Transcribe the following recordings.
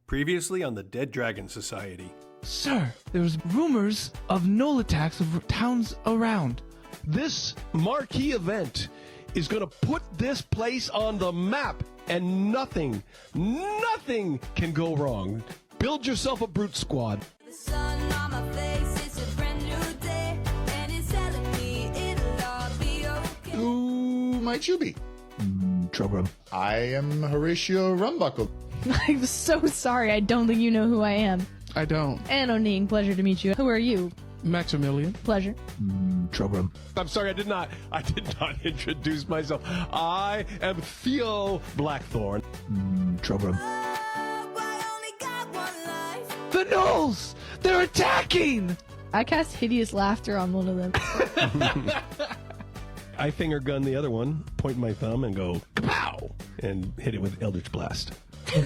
Previously on the Dead Dragon Society. Sir, there's rumors of gnoll attacks of towns around. This marquee event is going to put this place on the map, and nothing can go wrong. Build yourself a brute squad. The sun on my face, it's a brand new day, and it's telling me it'll all be okay. Who might you be? Trogrum. I am Horatio Rumbuckle. I'm so sorry. I don't think you know who I am. I don't. Anne O'Neill, pleasure to meet you. Who are you? Maximilian. Pleasure. Trogrum. I'm sorry, I did not introduce myself. I am Theo Blackthorn. Trogrum. Oh, I only got one life. The gnolls! They're attacking! I cast hideous laughter on one of them. I finger gun the other one, point my thumb, and go kapow, and hit it with Eldritch Blast. Oh,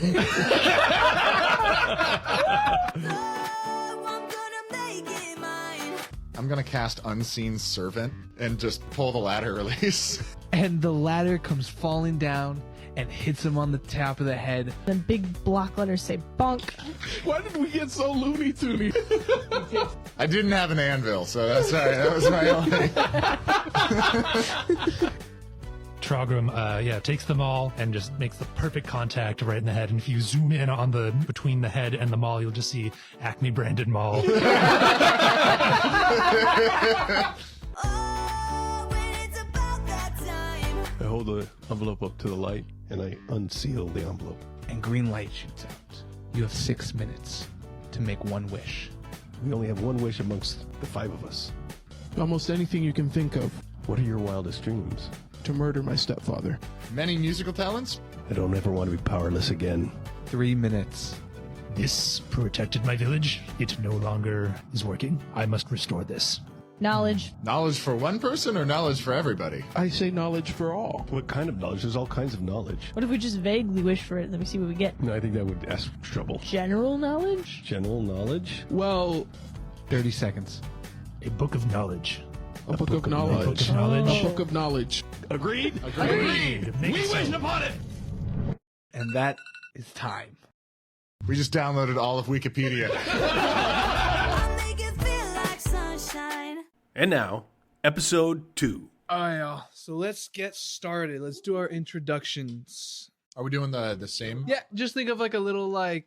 I'm gonna make it mine. I'm gonna cast Unseen Servant and just pull the ladder release. And the ladder comes falling down and hits him on the top of the head. Then big block letters say bonk. Why did we get so Looney Toony? I didn't have an anvil, so that's sorry. That was my only. Trogrum, takes them all and just makes the perfect contact right in the head. And if you zoom in on the between the head and the maul, you'll just see Acme branded maul. Oh, when it's about that time. I hold the envelope up to the light, and I unseal the envelope. And green light shoots out. You have 6 minutes to make one wish. We only have one wish amongst the five of us. Almost anything you can think of What are your wildest dreams? to murder my stepfather. Many musical talents? I don't ever want to be powerless again. 3 minutes. This protected my village. It no longer is working. I must restore this. Knowledge. Knowledge for one person or knowledge for everybody? I say knowledge for all. What kind of knowledge? There's all kinds of knowledge. What if we just vaguely wish for it? Let me see what we get. No, I think that would ask for trouble. General knowledge? General knowledge? Well, 30 seconds. A book of knowledge. a book of knowledge. Book of knowledge. A book of knowledge. Agreed? Agreed. Make it so. upon it! And that is time. We just downloaded all of Wikipedia. I make it feel like sunshine. And now, episode 2. Alright, y'all. So let's get started. Let's do our introductions. Are we doing the same? Yeah, just think of like a little try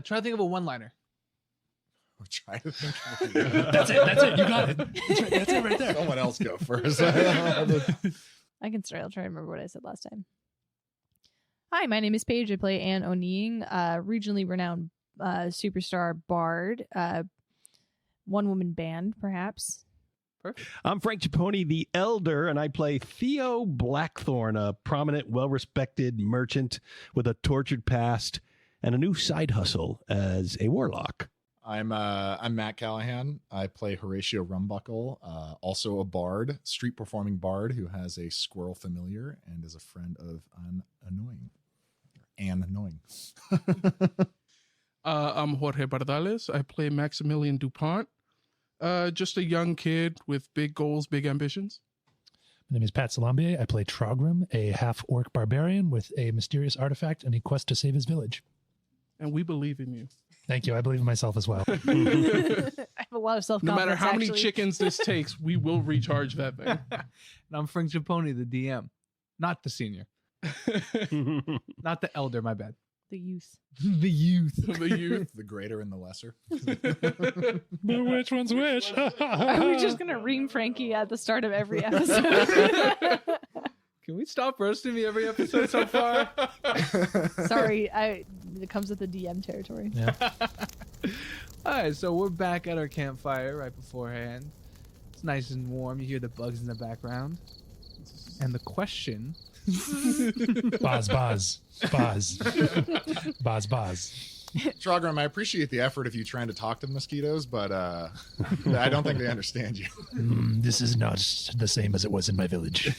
to think of a one-liner. We're trying to think. That's it. You got it. That's it right there. Someone else go first. I can start. I'll try to remember what I said last time. Hi, my name is Paige. I play Anne O'Neill, regionally renowned superstar bard, one-woman band, perhaps. I'm Frank Cipponi, the Elder, and I play Theo Blackthorn, a prominent, well-respected merchant with a tortured past and a new side hustle as a warlock. I'm Matt Callahan. I play Horatio Rumbuckle, also a bard, street performing bard who has a squirrel familiar and is a friend of Anne Annoying. I'm Jorge Bardales. I play Maximilian Dupont. Just a young kid with big goals, big ambitions. My name is Pat Salambier. I play Trogrum, a half-orc barbarian with a mysterious artifact and a quest to save his village. And we believe in you. Thank you. I believe in myself as well. I have a lot of self-confidence. No matter how many actually. chickens this takes, we will recharge that thing. And I'm Frank Cipponi, the DM. Not the senior. Not the elder, my bad. The youth. The youth. The youth. The greater and the lesser. Which one's which? Are we just gonna ream Frankie at the start of every episode? Can we stop roasting me every episode so far? Sorry, it comes with the DM territory. Yeah. All right, so we're back at our campfire right beforehand. It's nice and warm. You hear the bugs in the background. And the question... Boz. Boz. Trogrum, I appreciate the effort of you trying to talk to the mosquitoes, but I don't think they understand you. This is not the same as it was in my village.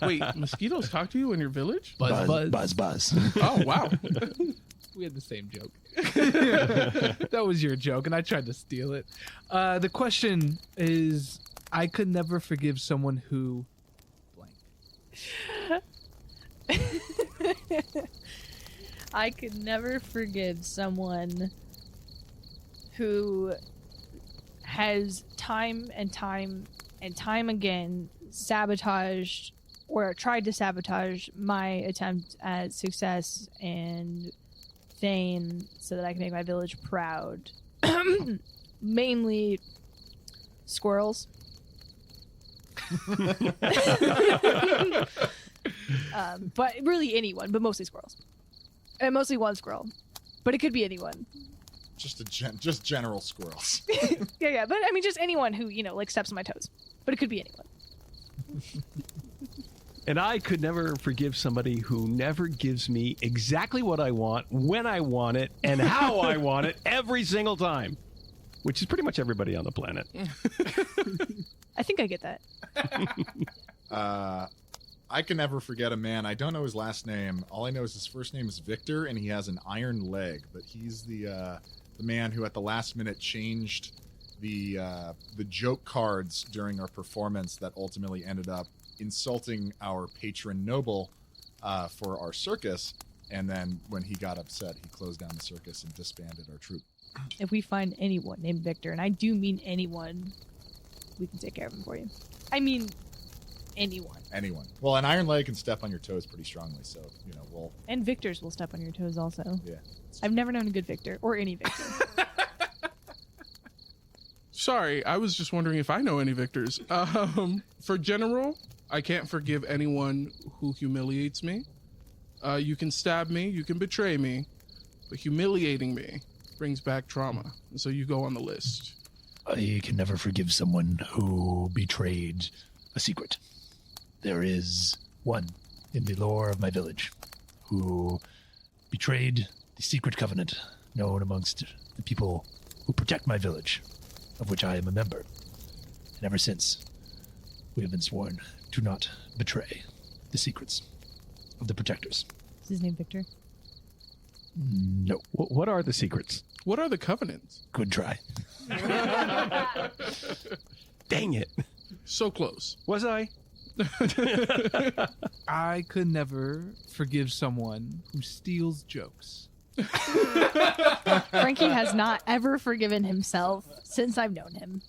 Wait, mosquitoes talk to you in your village? Buzz. Oh, wow. We had the same joke. That was your joke, and I tried to steal it. The question is, I could never forgive someone who... blank. I could never forgive someone who has time and time and time again sabotaged or tried to sabotage my attempt at success and fame so that I can make my village proud. Mainly squirrels. But really anyone, but mostly squirrels. And mostly one squirrel. But it could be anyone. Just general squirrels. Yeah, but I mean just anyone who, like steps on my toes. But it could be anyone. And I could never forgive somebody who never gives me exactly what I want, when I want it, and how I want it every single time. Which is pretty much everybody on the planet. I think I get that. I can never forget a man. I don't know his last name. All I know is his first name is Victor, and he has an iron leg. But he's the man who, at the last minute, changed the joke cards during our performance that ultimately ended up insulting our patron noble for our circus. And then, when he got upset, he closed down the circus and disbanded our troupe. If we find anyone named Victor, and I do mean anyone, we can take care of him for you. I mean anyone. Anyone. Well, an iron leg can step on your toes pretty strongly, so, we'll... And Victors will step on your toes also. Yeah. I've never known a good Victor, or any Victor. Sorry, I was just wondering if I know any victors. For general, I can't forgive anyone who humiliates me. You can stab me, you can betray me, but humiliating me brings back trauma. And so you go on the list. I can never forgive someone who betrayed a secret. There is one in the lore of my village who betrayed the secret covenant known amongst the people who protect my village, of which I am a member. And ever since, we have been sworn to not betray the secrets of the protectors. Is his name Victor? No. What are the secrets? What are the covenants? Good try. Dang it. So close. Was I? I could never forgive someone who steals jokes. Frankie has not ever forgiven himself since I've known him.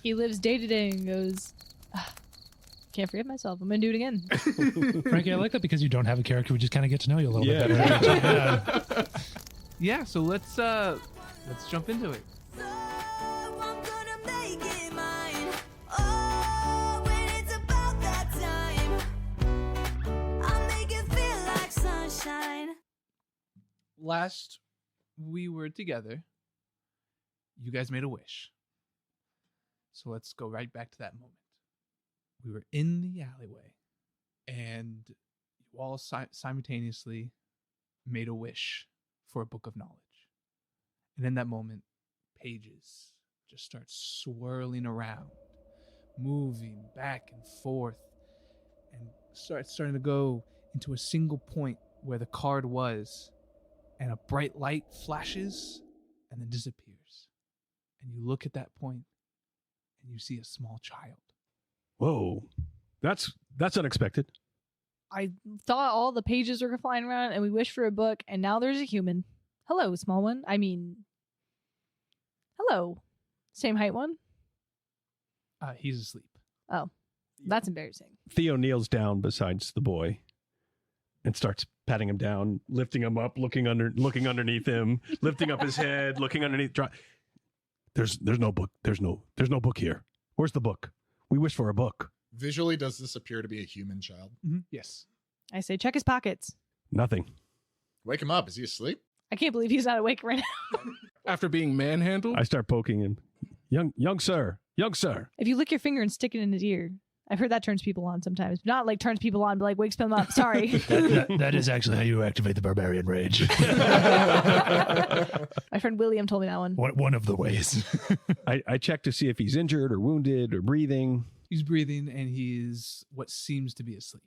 He lives day to day and goes, can't forgive myself. I'm going to do it again. Frankie, I like that because you don't have a character. We just kind of get to know you a little Yeah. bit better. Yeah, so let's jump into it. So I'm gonna make it mine. Oh, when it's about that time, I'll make it feel like sunshine. Last we were together, you guys made a wish. So let's go right back to that moment. We were in the alleyway, and you all simultaneously made a wish for a book of knowledge. And in that moment, pages just start swirling around, moving back and forth, and starting to go into a single point where the card was, and a bright light flashes and then disappears. And you look at that point, and you see a small child. Whoa. That's unexpected. I thought all the pages were flying around and we wished for a book, and now there's a human. Hello, small one. I mean, hello. Same height one? He's asleep. Oh, that's embarrassing. Theo kneels down beside the boy and starts patting him down, lifting him up, looking underneath him, lifting up his head, looking underneath. There's no book. There's no book here. Where's the book? We wish for a book. Visually, does this appear to be a human child? Mm-hmm. Yes. I say check his pockets. Nothing. Wake him up. Is he asleep? I can't believe he's not awake right now. After being manhandled? I start poking him. Young sir. If you lick your finger and stick it in his ear, I've heard that turns people on sometimes. Not like turns people on, but like wakes them up. Sorry. That is actually how you activate the barbarian rage. My friend William told me that one. One of the ways. I check to see if he's injured or wounded or breathing. He's breathing, and he's what seems to be asleep.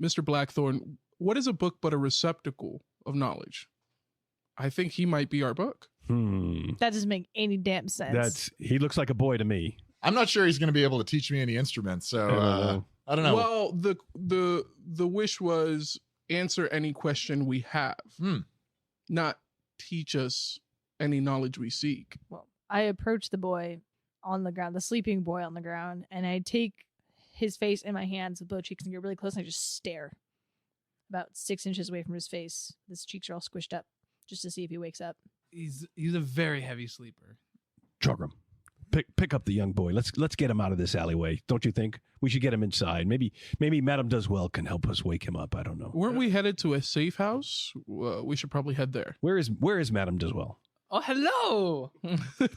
Mr. Blackthorn, what is a book but a receptacle of knowledge? I think he might be our book. That doesn't make any damn sense. He looks like a boy to me. I'm not sure he's going to be able to teach me any instruments, so I don't know. Well, the wish was answer any question we have, not teach us any knowledge we seek. Well, I approach the boy on the ground, the sleeping boy on the ground, and I take his face in my hands with both cheeks and get really close and I just stare about 6 inches away from his face. His cheeks are all squished up just to see if he wakes up. He's a very heavy sleeper. Trogram, pick up the young boy. Let's get him out of this alleyway. Don't you think? We should get him inside. Maybe Madame Doeswell can help us wake him up. I don't know. Weren't we headed to a safe house? We should probably head there. Where is Madame Doeswell? Oh, hello.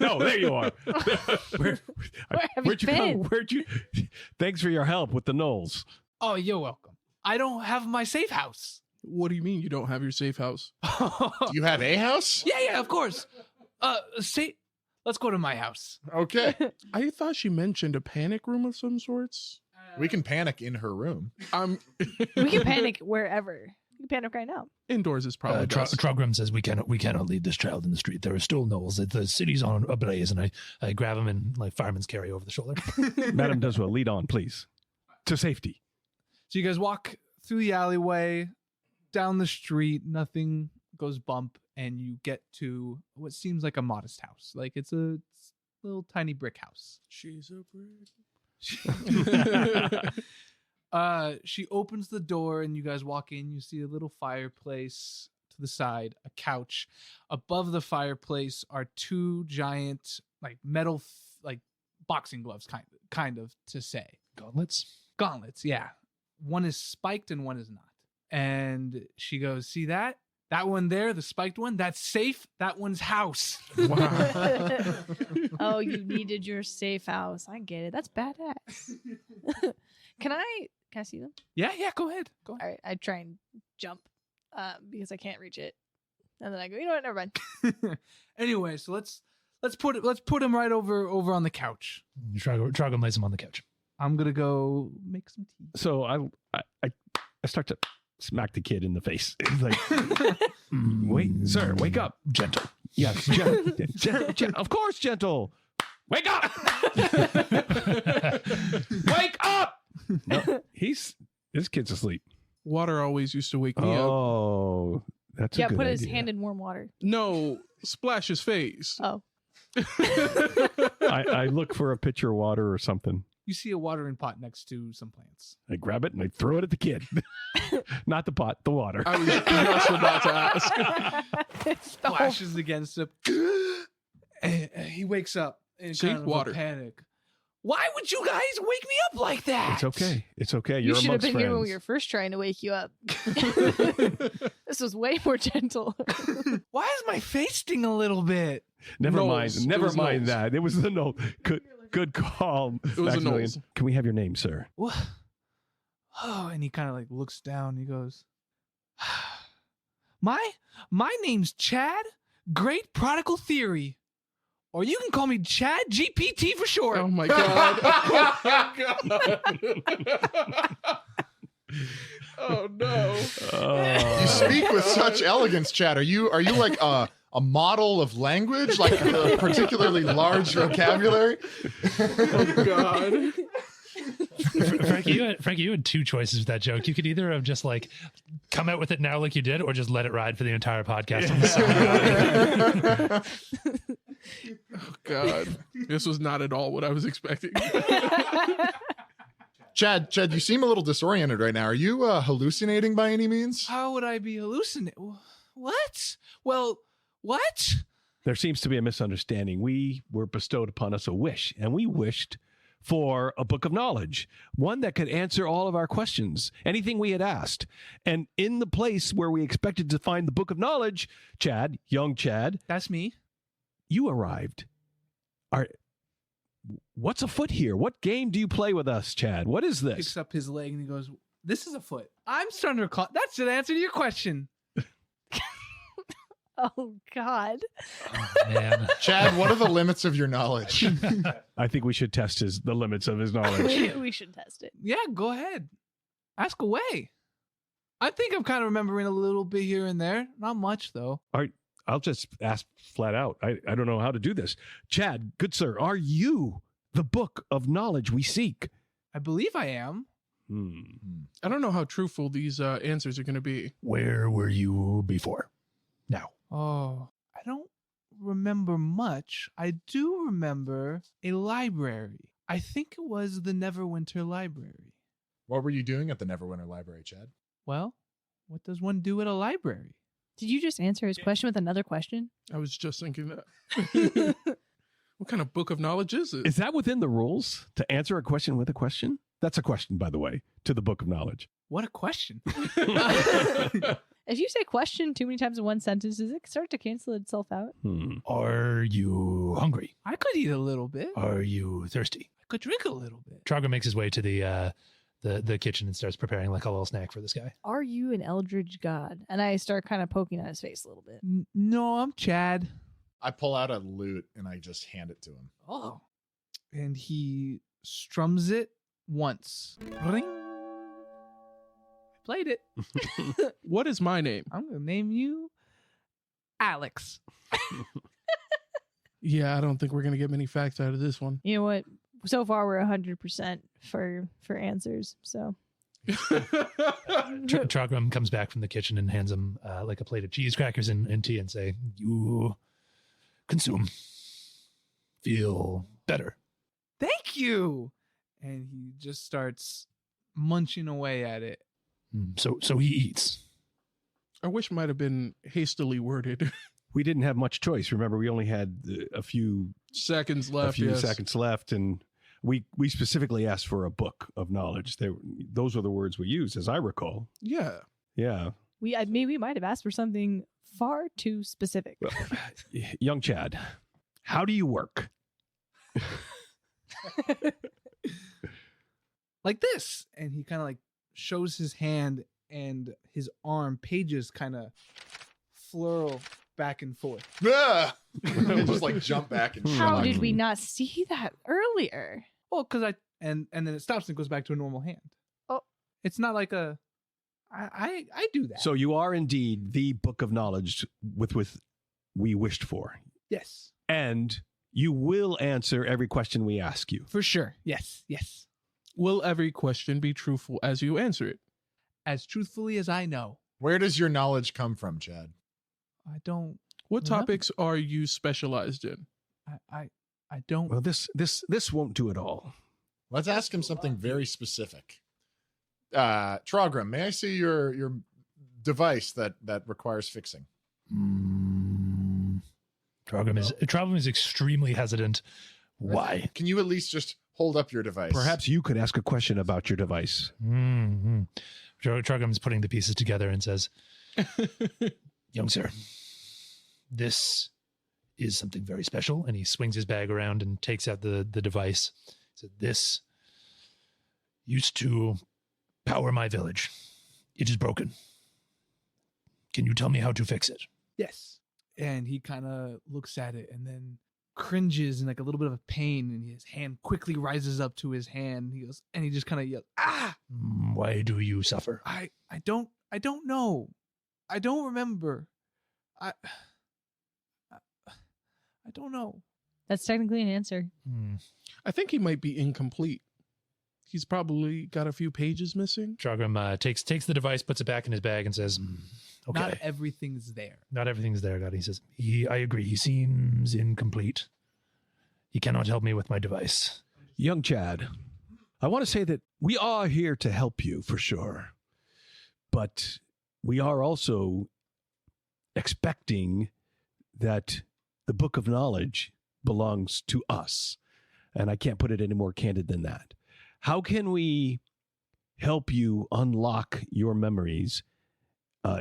No, there you are. Where have you been? Where'd you? Thanks for your help with the Knolls. Oh, you're welcome. I don't have my safe house. What do you mean you don't have your safe house? Do you have a house? Yeah, of course. Let's go to my house. Okay. I thought she mentioned a panic room of some sorts. We can panic in her room. We can panic wherever. You can panic right now. Indoors is probably best. Trogram says we cannot leave this child in the street. There are still Knolls. The city's on ablaze, and I grab him and like fireman's carry over the shoulder. Madame Doeswell, lead on, please. To safety. So you guys walk through the alleyway, down the street, nothing goes bump, and you get to what seems like a modest house. Like it's a little tiny brick house. She's a brick. She opens the door and you guys walk in. You see a little fireplace to the side, a couch. Above the fireplace are two giant like metal like boxing gloves kind of to say. Gauntlets, yeah. One is spiked and one is not. And she goes, "See that? That one there, the spiked one, that's safe. That one's house." Wow. Oh, you needed your safe house. I get it. That's badass. Can I see them? Yeah, go ahead. All right, I try and jump because I can't reach it, and then I go, you know what? Never mind. Anyway, so let's put him right over on the couch. Trogram lays him on the couch. I'm gonna go make some tea. So I start to smack the kid in the face. It's like, wait, sir, wake up. Gentle. Yes, of course, gentle. Wake up! Wake up! No, this kid's asleep. Water always used to wake me up. Oh, that's a good put his idea. hand in warm water. No, splash his face. Oh. I look for a pitcher of water or something. You see a watering pot next to some plants. I grab it and I throw it at the kid. Not the pot, the water. I was just about to ask. Splashes against him. And he wakes up in See? kind of Water. a panic. Why would you guys wake me up like that? It's okay. It's okay. You You're should have amongst been friends. here when we were first trying to wake you up. This was way more gentle. Why is my face sting a little bit? Never Knolls. mind. It Never was mind Knolls. that. It was the no. Good call. It was a Maximilian. Knolls. Can we have your name, sir? What? Oh, and he kind of like looks down. He goes, my name's Chad, Great Prodigal Theory. Or you can call me Chad GPT for short. Oh my god. Oh no. You speak with such elegance, Chad. Are you like a model of language, like a particularly large vocabulary? Oh god. Frankie, you had two choices with that joke. You could either have just like come out with it now like you did, or just let it ride for the entire podcast. Oh god. This was not at all what I was expecting. Chad, you seem a little disoriented right now. Are you hallucinating by any means? How would I be hallucinating? What? Well, what? There seems to be a misunderstanding. We were bestowed upon us a wish, and we wished for a book of knowledge, one that could answer all of our questions, anything we had asked. And in the place where we expected to find the book of knowledge, Chad, young Chad, That's me. you arrived. What's afoot here? What game do you play with us, Chad? What is Picks this? up his leg and he goes, "This is a foot." I'm starting to recall. That's an answer to your question. Oh, God. Oh, man. Chad, what are the limits of your knowledge? I think we should test the limits of his knowledge. We should test it. Yeah, go ahead. Ask away. I think I'm kind of remembering a little bit here and there. Not much, though. I'll just ask flat out. I don't know how to do this. Chad, good sir, are you the book of knowledge we seek? I believe I am. I don't know how truthful these answers are going to be. Where were you before? Now. Oh, I don't remember much. I do remember a library. I think it was the Neverwinter Library. What were you doing at the Neverwinter Library, Chad? Well, what does one do at a library? Did you just answer his question with another question? I was just thinking that. What kind of book of knowledge is it? Is that within the rules to answer a question with a question? That's a question, by the way, to the Book of Knowledge. What a question. If you say question too many times in one sentence, does it start to cancel itself out? Are you hungry? I could eat a little bit. Are you thirsty? I could drink a little bit. Trago makes his way to the kitchen and starts preparing like a little snack for this guy. Are you an eldritch god? And I start kind of poking at his face a little bit. No, I'm Chad. I pull out a lute and I just hand it to him. Oh. And he strums it once. Ring. I played it. What is my name? I'm going to name you Alex. Yeah, I don't think we're going to get many facts out of this one. You know what? So far, we're 100% for answers. So Trogrim comes back from the kitchen and hands him like a plate of cheese crackers and tea and say, You consume. Feel better. Thank you. And he just starts munching away at it. So he eats. I wish it might have been hastily worded. We didn't have much choice. Remember, we only had a few Seconds left. seconds left, and we specifically asked for a book of knowledge. Those were the words we used, as I recall. Yeah. Yeah. we might have asked for something far too specific. Well, young Chad, how do you work? Like this. And he kind of like shows his hand and his arm. Pages kind of flurl back and forth. I just like jump back and How shock. did we not see that earlier? Well, because and then it stops and goes back to a normal hand. Oh. It's not like I do that. So you are indeed the book of knowledge with we wished for. Yes. And you will answer every question we ask you. For sure. Yes. Yes. Will every question be truthful as you answer it? As truthfully as I know. Where does your knowledge come from, Chad? I don't. What Remember. topics are you specialized in? I don't. Well, this won't do it all. Let's ask him something very specific. Trogrim, may I see your device that requires fixing? Trogrim is extremely hesitant. Why? Can you at least just hold up your device? Perhaps you could ask a question about your device. Trogrim is putting the pieces together and says, Young sir, this is something very special. and he swings his bag around and takes out the device. He said, this used to power my village. It is broken. Can you tell me how to fix it? Yes. And he kind of looks at it and then cringes in like a little bit of a pain, and his hand quickly rises up to his hand. He goes, and he just kind of yells, "Ah!" Why do you suffer? I don't know. I don't remember. I don't know. That's technically an answer. I think he might be incomplete. He's probably got a few pages missing. Trogrim takes the device, puts it back in his bag, and says, Okay. Not everything's there. not everything's there, God. He says, I agree. He seems incomplete. He cannot help me with my device. Young Chad, I want to say that we are here to help you for sure. But we are also expecting that the book of knowledge belongs to us. And I can't put it any more candid than that. How can we help you unlock your memories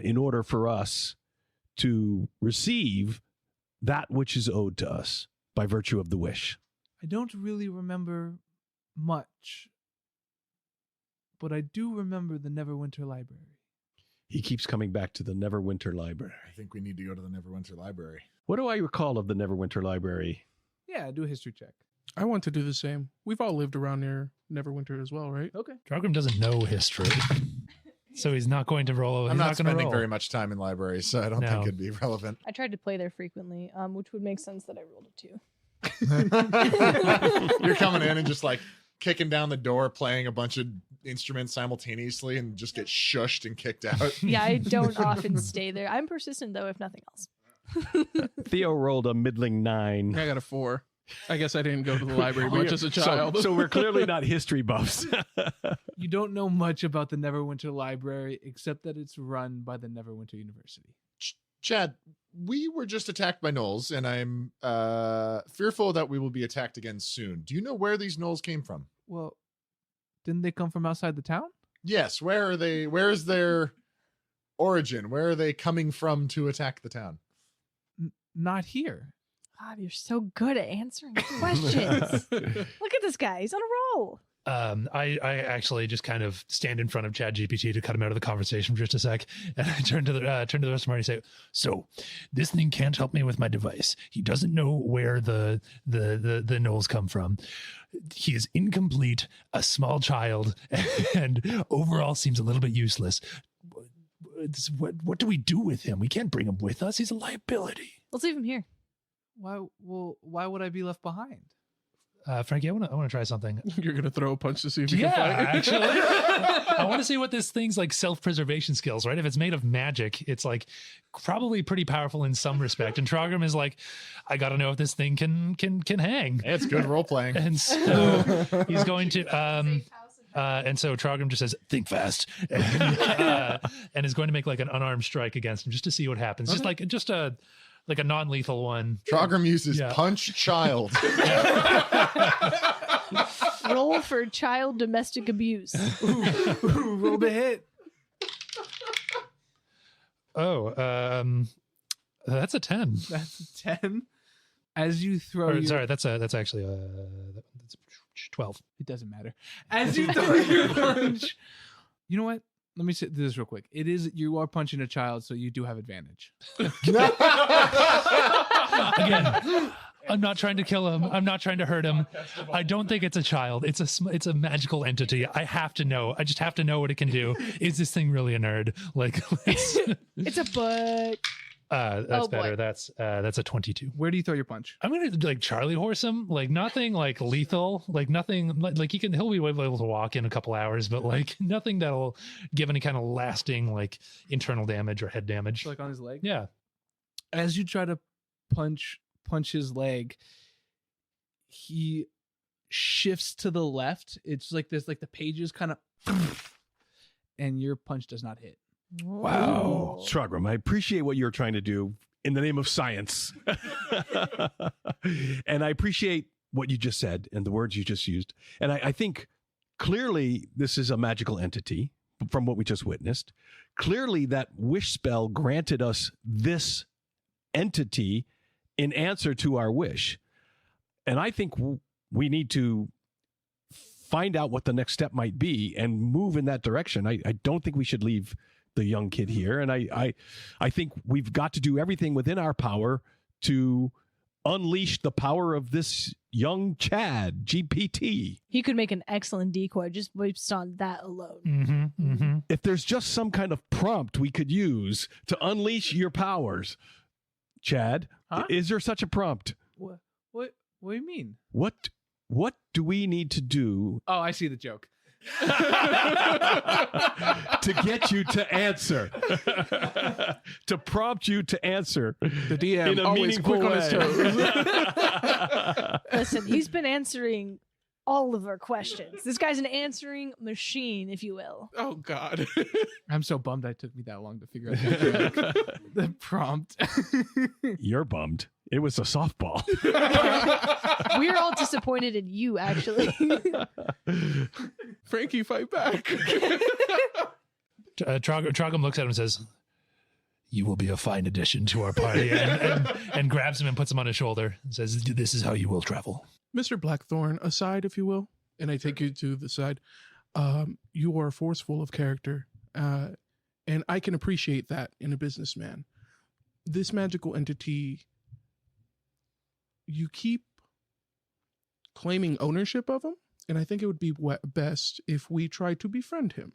in order for us to receive that which is owed to us by virtue of the wish? I don't really remember much, but I do remember the Neverwinter Library. He keeps coming back to the Neverwinter Library. I think we need to go to the Neverwinter Library. What do I recall of the Neverwinter Library? Yeah, do a history check. I want to do the same. We've all lived around near Neverwinter as well, right? Okay. Trogrim doesn't know history. So he's not going to roll. I'm not going to spending roll. very much time in libraries, so I don't think it'd be relevant. I tried to play there frequently, which would make sense that I rolled a 2. You're coming in and just like kicking down the door, playing a bunch of instruments simultaneously and just get shushed and kicked out. Yeah, I don't often stay there. I'm persistent though, if nothing else. Theo rolled a middling 9. I got a 4. I guess I didn't go to the library much as a child. So we're clearly not history buffs. You don't know much about the Neverwinter Library except that it's run by the Neverwinter University. Chad, we were just attacked by gnolls, and I'm fearful that we will be attacked again soon. Do you know where these gnolls came from? Well, didn't they come from outside the town? Yes. Where are they? Where is their origin? Where are they coming from to attack the town? Not here. God, you're so good at answering questions. Look at this guy. He's on a roll. I actually just kind of stand in front of ChatGPT to cut him out of the conversation for just a sec, and I turn to the rest of Marty and say, "So, this thing can't help me with my device. He doesn't know where the gnolls come from. He is incomplete, a small child, and overall seems a little bit useless. What do we do with him? We can't bring him with us. He's a liability." Let's leave him here. Why would I be left behind? Frankie, I want to try something. You're gonna throw a punch to see if you can fight. Actually, I want to see what this thing's like self-preservation skills, right? If it's made of magic, it's like probably pretty powerful in some respect. And Trogrim is like, I got to know if this thing can hang. It's good role playing. And so he's going to and so Trogrim just says, "Think fast," and is going to make like an unarmed strike against him just to see what happens. Okay. Just a non-lethal one. Trogrim uses punch child. Roll for child domestic abuse. Roll the hit. Oh, that's a 10. That's a 10. As you throw Sorry, that's actually that's 12. It doesn't matter. As you throw your punch. You know what? Let me say this real quick. You are punching a child, so you do have advantage. Again, I'm not trying to kill him. I'm not trying to hurt him. I don't think it's a child. It's a magical entity. I have to know. I just have to know what it can do. Is this thing really a nerd? Like, it's a book. That's better. That's a 22. Where do you throw your punch? I'm gonna like Charlie horse him, like nothing like lethal, like nothing like he'll be able to walk in a couple hours, but like nothing that'll give any kind of lasting like internal damage or head damage. Like on his leg? Yeah. As you try to punch his leg, he shifts to the left. It's like this, like the pages kind of, and your punch does not hit. Wow. Trogrim, I appreciate what you're trying to do in the name of science. And I appreciate what you just said and the words you just used. And I think clearly this is a magical entity from what we just witnessed. Clearly that wish spell granted us this entity in answer to our wish. And I think we need to find out what the next step might be and move in that direction. I don't think we should leave the young kid here. And I think we've got to do everything within our power to unleash the power of this young Chad, GPT. He could make an excellent decoy just based on that alone. If there's just some kind of prompt we could use to unleash your powers, Chad, is there such a prompt? What do you mean? What do we need to do? Oh, I see the joke. To get you to answer, to prompt you to answer. The DM in a always meaningful quick on his way. toes. Listen, he's been answering all of our questions. This guy's an answering machine, if you will. Oh God. I'm so bummed it took me that long to figure out that joke. The prompt. You're bummed. It was a softball. We're all disappointed in you, actually. Frankie, fight back. Trogrim looks at him and says, "You will be a fine addition to our party," and grabs him and puts him on his shoulder and says, "This is how you will travel." Mr. Blackthorn, aside, if you will, and I take you to the side. You are forceful of character, and I can appreciate that in a businessman. This magical entity, you keep claiming ownership of him, and I think it would be best if we try to befriend him,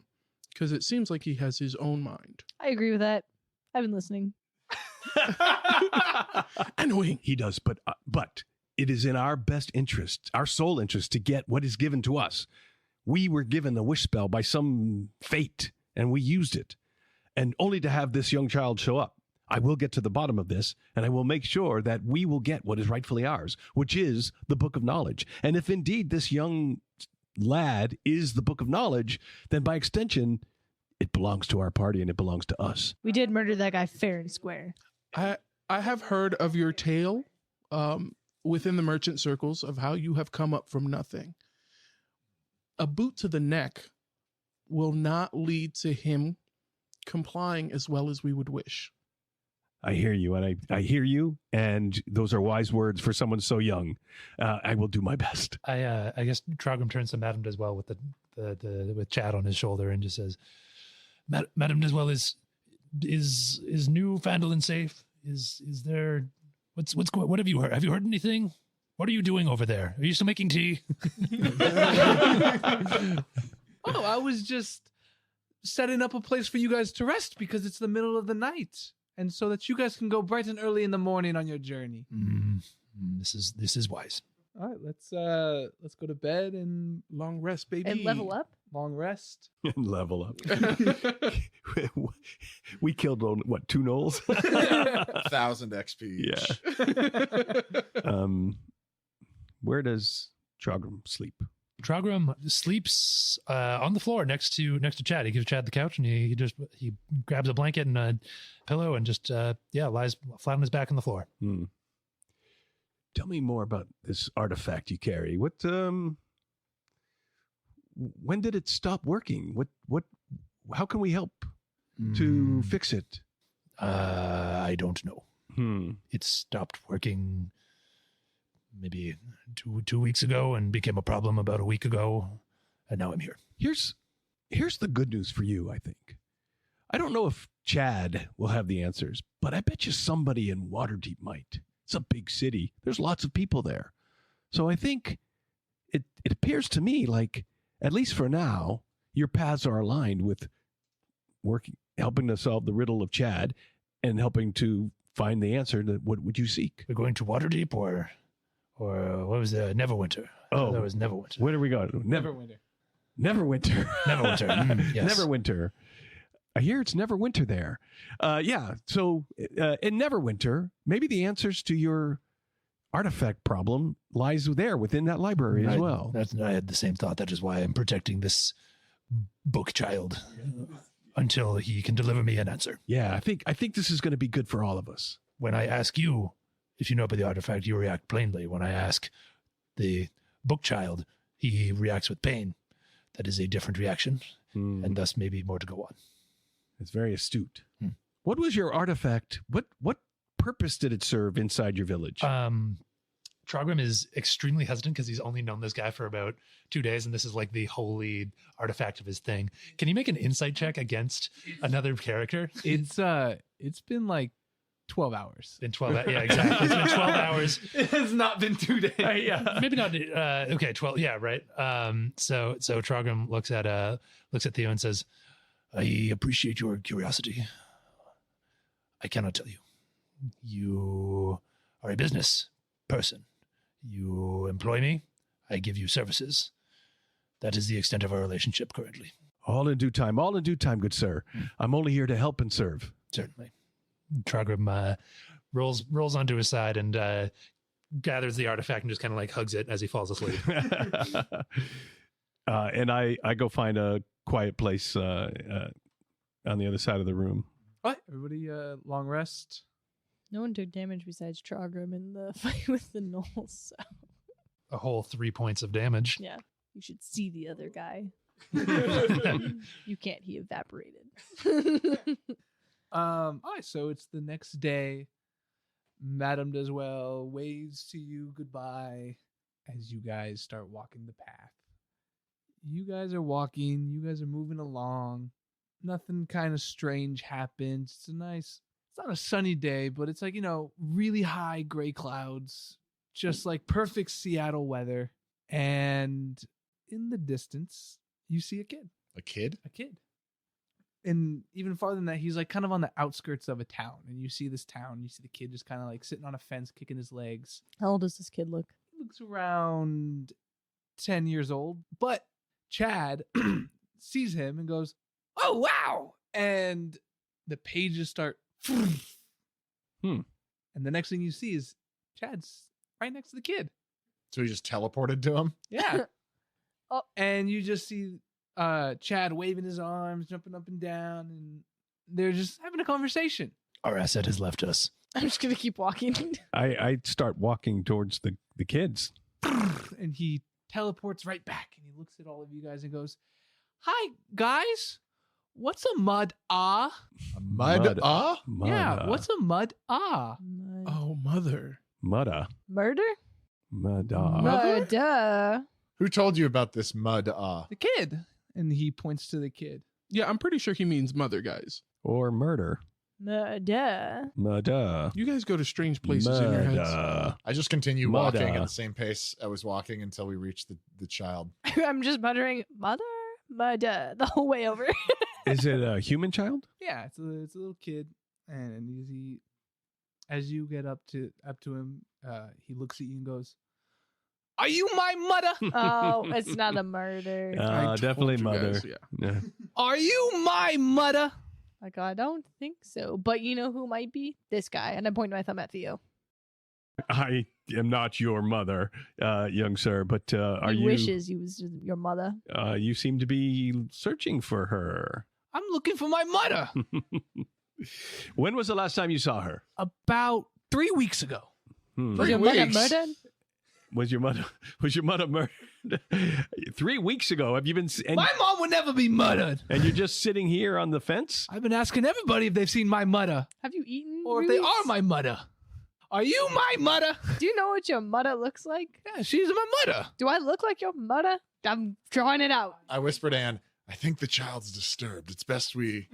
because it seems like he has his own mind. I agree with that. I've been listening. Annoying. He does, but it is in our best interest, our sole interest, to get what is given to us. we were given a wish spell by some fate and we used it, and only to have this young child show up. I will get to the bottom of this, and I will make sure that we will get what is rightfully ours, which is the Book of Knowledge. And if indeed this young lad is the Book of Knowledge, then by extension, it belongs to our party and it belongs to us. We did murder that guy fair and square. I have heard of your tale within the merchant circles of how you have come up from nothing. A boot to the neck will not lead to him complying as well as we would wish. I hear you, and I hear you, and those are wise words for someone so young. I will do my best. I guess Trogrim turns to Madame Deswell with the with Chad on his shoulder and just says, Madame Deswell, is New Phandalin safe? Is there what's going? What have you heard? Have you heard anything? What are you doing over there? Are you still making tea? Oh, I was just setting up a place for you guys to rest because it's the middle of the night, and so that you guys can go bright and early in the morning on your journey. This is wise. All right, let's go to bed and Long rest, baby. And level up? long rest. And level up. We killed, what, 2 gnolls? 1,000 XP each. Yeah. Where does Trogrim sleep? Trogrim sleeps on the floor next to Chad. He gives Chad the couch, and he grabs a blanket and a pillow and just lies flat on his back on the floor. Tell me more about this artifact you carry. What when did it stop working? How can we help to fix it? I don't know. It stopped working maybe two weeks ago and became a problem about a week ago, and now I'm here. Here's the good news for you, I think. I don't know if Chad will have the answers, but I bet you somebody in Waterdeep might. It's a big city. There's lots of people there. So I think it appears to me like, at least for now, your paths are aligned with helping to solve the riddle of Chad and helping to find the answer to what would you seek. We're going to Waterdeep or what was Neverwinter? Oh, that was Neverwinter. Where are we going? Neverwinter. Neverwinter. Neverwinter. Yes. Neverwinter. I hear it's Neverwinter there. So in Neverwinter, maybe the answers to your artifact problem lies there within that library as well. I had the same thought. That is why I'm protecting this book child until he can deliver me an answer. Yeah, I think this is going to be good for all of us. When I ask you if you know about the artifact, you react plainly. When I ask the book child, he reacts with pain. That is a different reaction, and thus maybe more to go on. It's very astute. What was your artifact? What purpose did it serve inside your village? Trogrim is extremely hesitant because he's only known this guy for about 2 days, and this is like the holy artifact of his thing. Can you make an insight check against another character? It's been like 12 hours. Been 12 hours. Yeah, exactly. It's been 12 hours. It has not been 2 days. Yeah. Maybe not. Okay, 12. Yeah, right. So Trogrim looks at Theo and says, I appreciate your curiosity. I cannot tell you. You are a business person. You employ me. I give you services. That is the extent of our relationship currently. All in due time, good sir. I'm only here to help and serve. Certainly. Trogrim rolls onto his side and gathers the artifact and just kind of like hugs it as he falls asleep. And I go find a quiet place on the other side of the room. All right, everybody, long rest. No one took damage besides Trogrim in the fight with the gnolls. So. A whole 3 points of damage. Yeah, you should see the other guy. You can't. He evaporated. All right, so it's the next day. Madame Deswell waves to you goodbye as you guys start walking the path. You guys are walking. You guys are moving along. Nothing kind of strange happens. It's not a sunny day, but it's like, really high gray clouds, just like perfect Seattle weather. And in the distance, you see a kid. A kid? A kid. And even farther than that, he's like kind of on the outskirts of a town. And you see this town. You see the kid just kind of like sitting on a fence, kicking his legs. How old does this kid look? He looks around 10 years old, but Chad sees him and goes, "Oh wow!" And the pages start. And the next thing you see is Chad's right next to the kid. So he just teleported to him. Yeah. Oh. And you just see Chad waving his arms, jumping up and down, and they're just having a conversation. Our asset has left us. I'm just gonna keep walking. I start walking towards the kids. And he teleports right back, and he looks at all of you guys and goes, "Hi guys, what's a mud ah?" A mud ah? Yeah, what's a mud ah? Oh, mother. Mudda? Murder? Mudda. Murder. Who told you about this mud ah? The kid. And he points to the kid. Yeah, I'm pretty sure he means mother, guys. Or murder. Murder. Mudda. You guys go to strange places in your heads. Mudda. I just continue Mudda. walking at the same pace I was walking until we reached the child. I'm just muttering, mother, murder, the whole way over. Is it a human child? Yeah, it's a little kid, and he, as you get up to him, he looks at you and goes, "Are you my mother? Oh, it's not a murder. I told Definitely you mother. guys, yeah. Yeah. Are you my mother?" Like, I don't think so. But you know who might be? This guy. And I point my thumb at Theo. I am not your mother, young sir, but are He you? wishes he was your mother. You seem to be searching for her. I'm looking for my mother. When was the last time you saw her? About 3 weeks ago. Hmm. Was 3 your mother weeks. murdered? Was your mother murdered 3 weeks ago? Have you been? And, My mom would never be murdered. and you're just sitting here on the fence? I've been asking everybody if they've seen my mother Have you eaten? or if they Reese? are my mother. Are you my mother? Do you know what your mother looks like? Yeah, she's my mother. Do I look like your mother? I'm drawing it out. I whispered, Anne, I think the child's disturbed. It's best we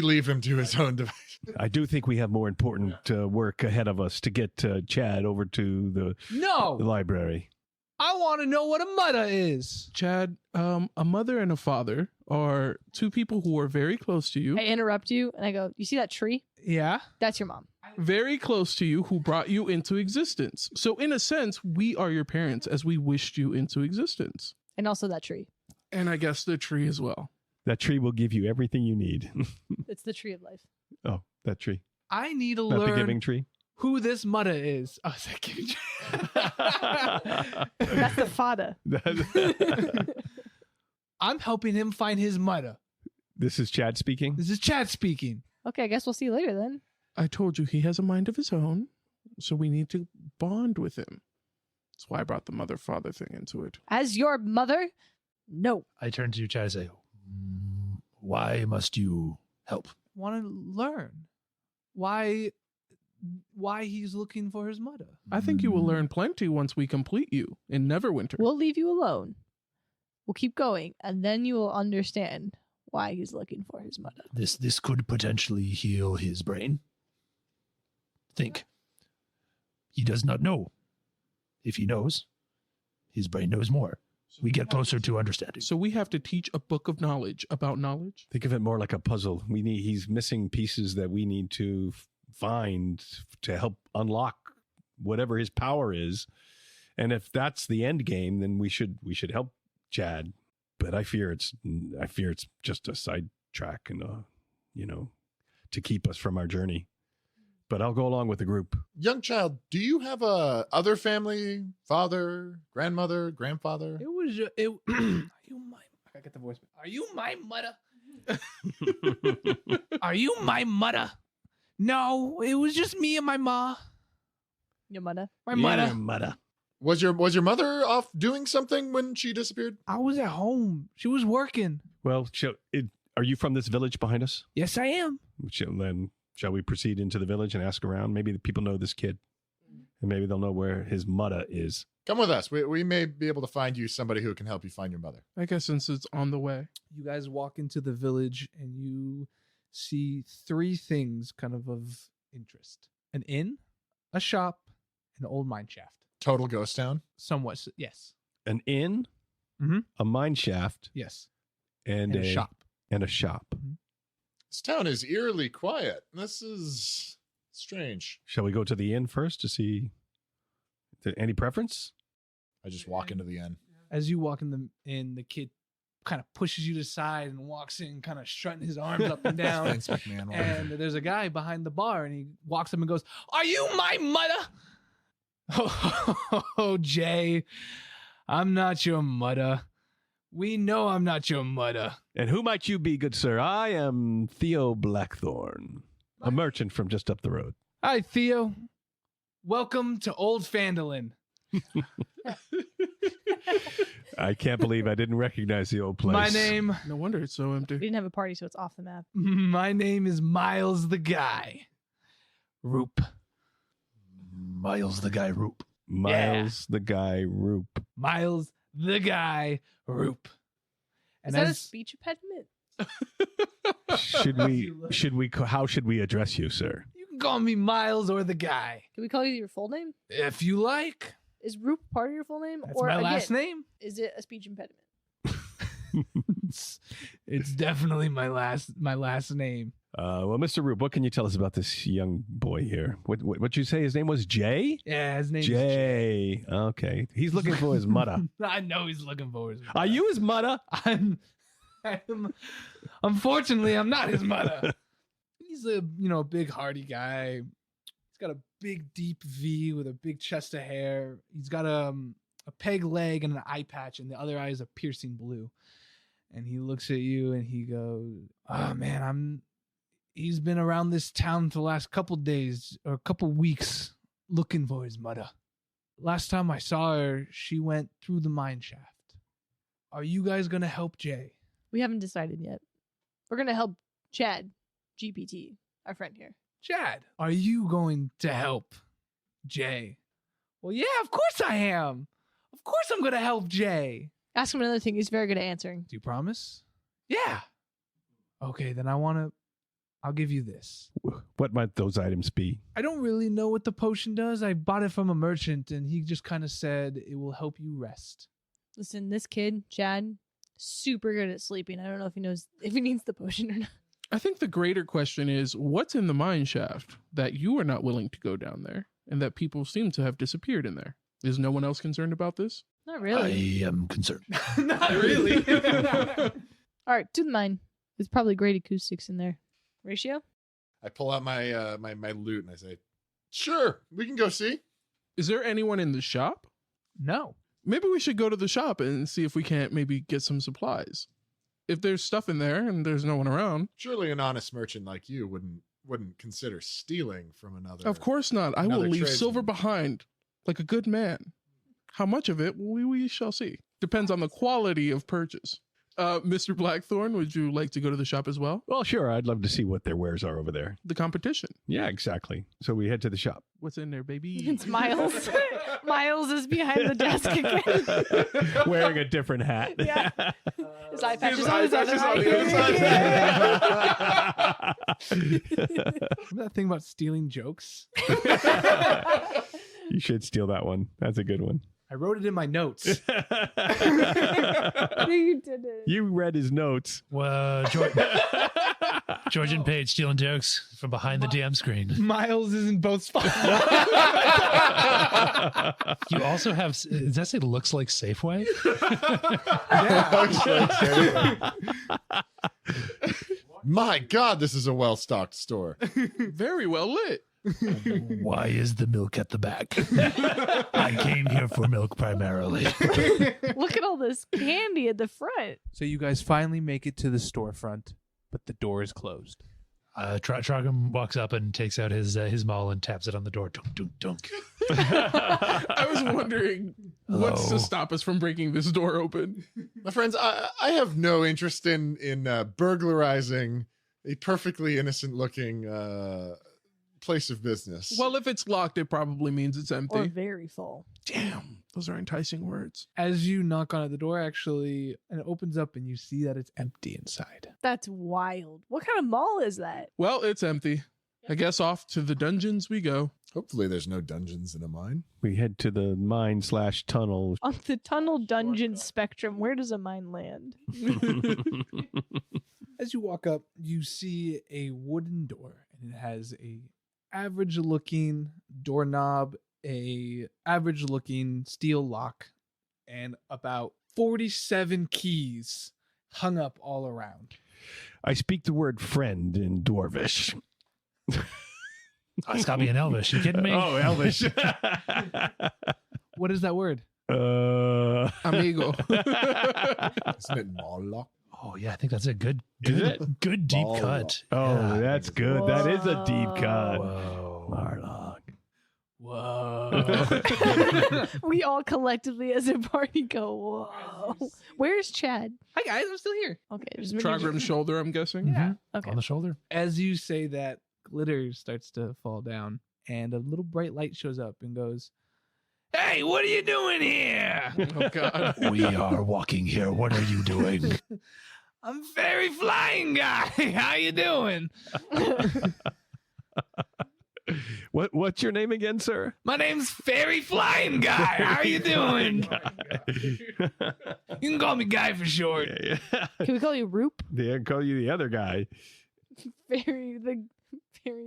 leave him to his own device. I do think we have more important work ahead of us to get Chad over to the No, library. I want to know what a mother is. Chad, a mother and a father are two people who are very close to you. I interrupt you and I go, you see that tree? Yeah. That's your mom. Very close to you, who brought you into existence. So, in a sense, we are your parents as we wished you into existence. And also that tree. And I guess the tree as well. That tree will give you everything you need. It's the tree of life. Oh, that tree. I need to Not the learn giving tree. who this mother is. Oh, is that giving? That's the father. I'm helping him find his mother. This is Chad speaking. This is Chad speaking. Okay, I guess we'll see you later then. I told you he has a mind of his own, so we need to bond with him. That's why I brought the mother-father thing into it. As your mother? No. I turn to you, Chad, and say, why must you help? Want to learn why he's looking for his mother. I think you will learn plenty once we complete you in Neverwinter. We'll leave you alone. We'll keep going, and then you will understand why he's looking for his mother. This could potentially heal his brain. Think. He does not know. If he knows, his brain knows more. We get closer to understanding. So we have to teach a book of knowledge about knowledge. Think of it more like a puzzle. He's missing pieces that we need to find to help unlock whatever his power is. And if that's the end game, then we should help Chad. But I fear it's just a sidetrack and to keep us from our journey. But I'll go along with the group. Young child, do you have a other family? Father, grandmother, grandfather? It was are you my? I gotta get the voice. Are you my mother? Are you my mother? No, it was just me and my ma. Your mother? My mother. Yeah, mother. Was your mother off doing something when she disappeared? I was at home. She was working. Well, are you from this village behind us? Yes, I am. Shall we proceed into the village and ask around? Maybe the people know this kid. And maybe they'll know where his mother is. Come with us. We may be able to find you somebody who can help you find your mother. I guess since it's on the way. You guys walk into the village and you see three things kind of interest: an inn, a shop, an old mine shaft. Total ghost town? Somewhat, yes. An inn, Mhm. a mine shaft, Yes. and And a shop. And a shop. This town is eerily quiet. This is strange. Shall we go to the inn first to see any preference? I just walk into the inn. As you walk in the kid kind of pushes you to the side and walks in, kind of strutting his arms up and down. Vince McMahon. And there's a guy behind the bar, and he walks up and goes, "Are you my mother?" Oh, Jay, I'm not your mother. We know I'm not your mother. And who might you be, good sir? I am Theo Blackthorn, a merchant from just up the road. Hi, Theo. Welcome to Old Fandolin. I can't believe I didn't recognize the old place. No wonder it's so We empty. didn't have a party, so it's off the map. My name is Miles the Guy. Roop. Miles the guy Roop. Miles the Guy Roop. Miles the Guy Roop. Is that a speech impediment? How should we address you, sir? You can call me Miles or the Guy. Can we call you your full name? If you like. Is Roop part of your full name? That's or my again, last name. Is it a speech impediment? It's definitely my last name. Well, Mr. Roop, what can you tell us about this young boy here? What you say his name was? Jay? Yeah, his name's Jay. Okay. He's looking for his mother. I know he's looking for his mother. Are you his mother? I'm unfortunately, I'm not his mother. He's a big hardy guy. He's got a big deep V with a big chest of hair. He's got a peg leg and an eye patch, and the other eye is a piercing blue. And he looks at you and he goes, "Oh man, he's been around this town for the last couple days or a couple weeks looking for his mother. Last time I saw her, she went through the mine shaft. Are you guys gonna help Jay?" We haven't decided yet. We're gonna help Chad, GPT, our friend here. "Chad, are you going to help Jay?" "Well, yeah, of course I am. Of course I'm going to help Jay." Ask him another thing. He's very good at answering. "Do you promise?" "Yeah." "Okay, then I'll give you this. What might those items be? I don't really know what the potion does. I bought it from a merchant, and he just kind of said it will help you rest." Listen, this kid, Chad, super good at sleeping. I don't know if he knows if he needs the potion or not. I think the greater question is what's in the mine shaft that you are not willing to go down there and that people seem to have disappeared in there? Is no one else concerned about this? Not really. I am concerned. Not really. All right, to the mine. There's probably great acoustics in there. Ratio? I pull out my my loot and I say, "Sure, we can go see." Is there anyone in the shop? No. Maybe we should go to the shop and see if we can't maybe get some supplies. If there's stuff in there and there's no one around. Surely an honest merchant like you wouldn't consider stealing from another. Of course not. I will Another leave tradesman. silver behind like a good man. How much of it we shall see. Depends on the quality of purchase. Mr. Blackthorn, would you like to go to the shop as well? Well, sure. I'd love to see what their wares are over there. The competition. Yeah, exactly. So we head to the shop. What's in there, baby? It's Miles. Miles is behind the desk again. Wearing a different hat. Yeah. His eye patch is on eye his patch other is on eye. the other Remember that thing about stealing jokes? You should steal that one. That's a good one. I wrote it in my notes. No, you didn't. You read his notes. George and Paige stealing jokes from behind the DM screen. Miles is in both spots. You also have, does that say looks like Safeway? My God, this is a well-stocked store. Very well lit. Why is the milk at the back? I came here for milk primarily. Look at all this candy at the front. So you guys finally make it to the storefront, but the door is closed. Trogum walks up and takes out his maul and taps it on the door. Dunk, dunk, dunk. I was wondering what's Hello? to stop us from breaking this door open. My friends, I have no interest in burglarizing a perfectly innocent-looking place of business. Well, if it's locked, it probably means it's Or empty. very full. Damn, those are enticing words. As you knock on it, the door actually and it opens up and you see that it's empty inside. That's wild. What kind of mall is that? Well, it's empty. I guess off to the dungeons we go. Hopefully there's no dungeons in a mine. We head to the mine/tunnel. On the tunnel dungeon spectrum, where does a mine land? As you walk up, you see a wooden door and it has a average looking doorknob, a average looking steel lock, and about 47 keys hung up all around. I speak the word friend in Dwarvish. Oh, it's got to be in Elvish. You kidding me? Oh, Elvish. What is that word? Amigo. Isn't it Moloch? Oh, yeah, I think that's a good Is it? good deep Ball cut. Oh, Yeah. that's good. That is a deep cut. Whoa. Marlock. Whoa. We all collectively as a party go, whoa. Where's Chad? Hi guys, I'm still here. Okay, just making Trogram's sure. shoulder, I'm guessing. Yeah. Okay. On the shoulder. As you say that, glitter starts to fall down, and a little bright light shows up and goes, "Hey, what are you doing here?" Oh God. We are walking here. What are you doing? I'm Fairy Flying Guy. How you doing? What's your name again, sir? My name's Fairy Flying Guy. How you doing? You can call me Guy for short. Can we call you Roop? They call you the other guy. Fairy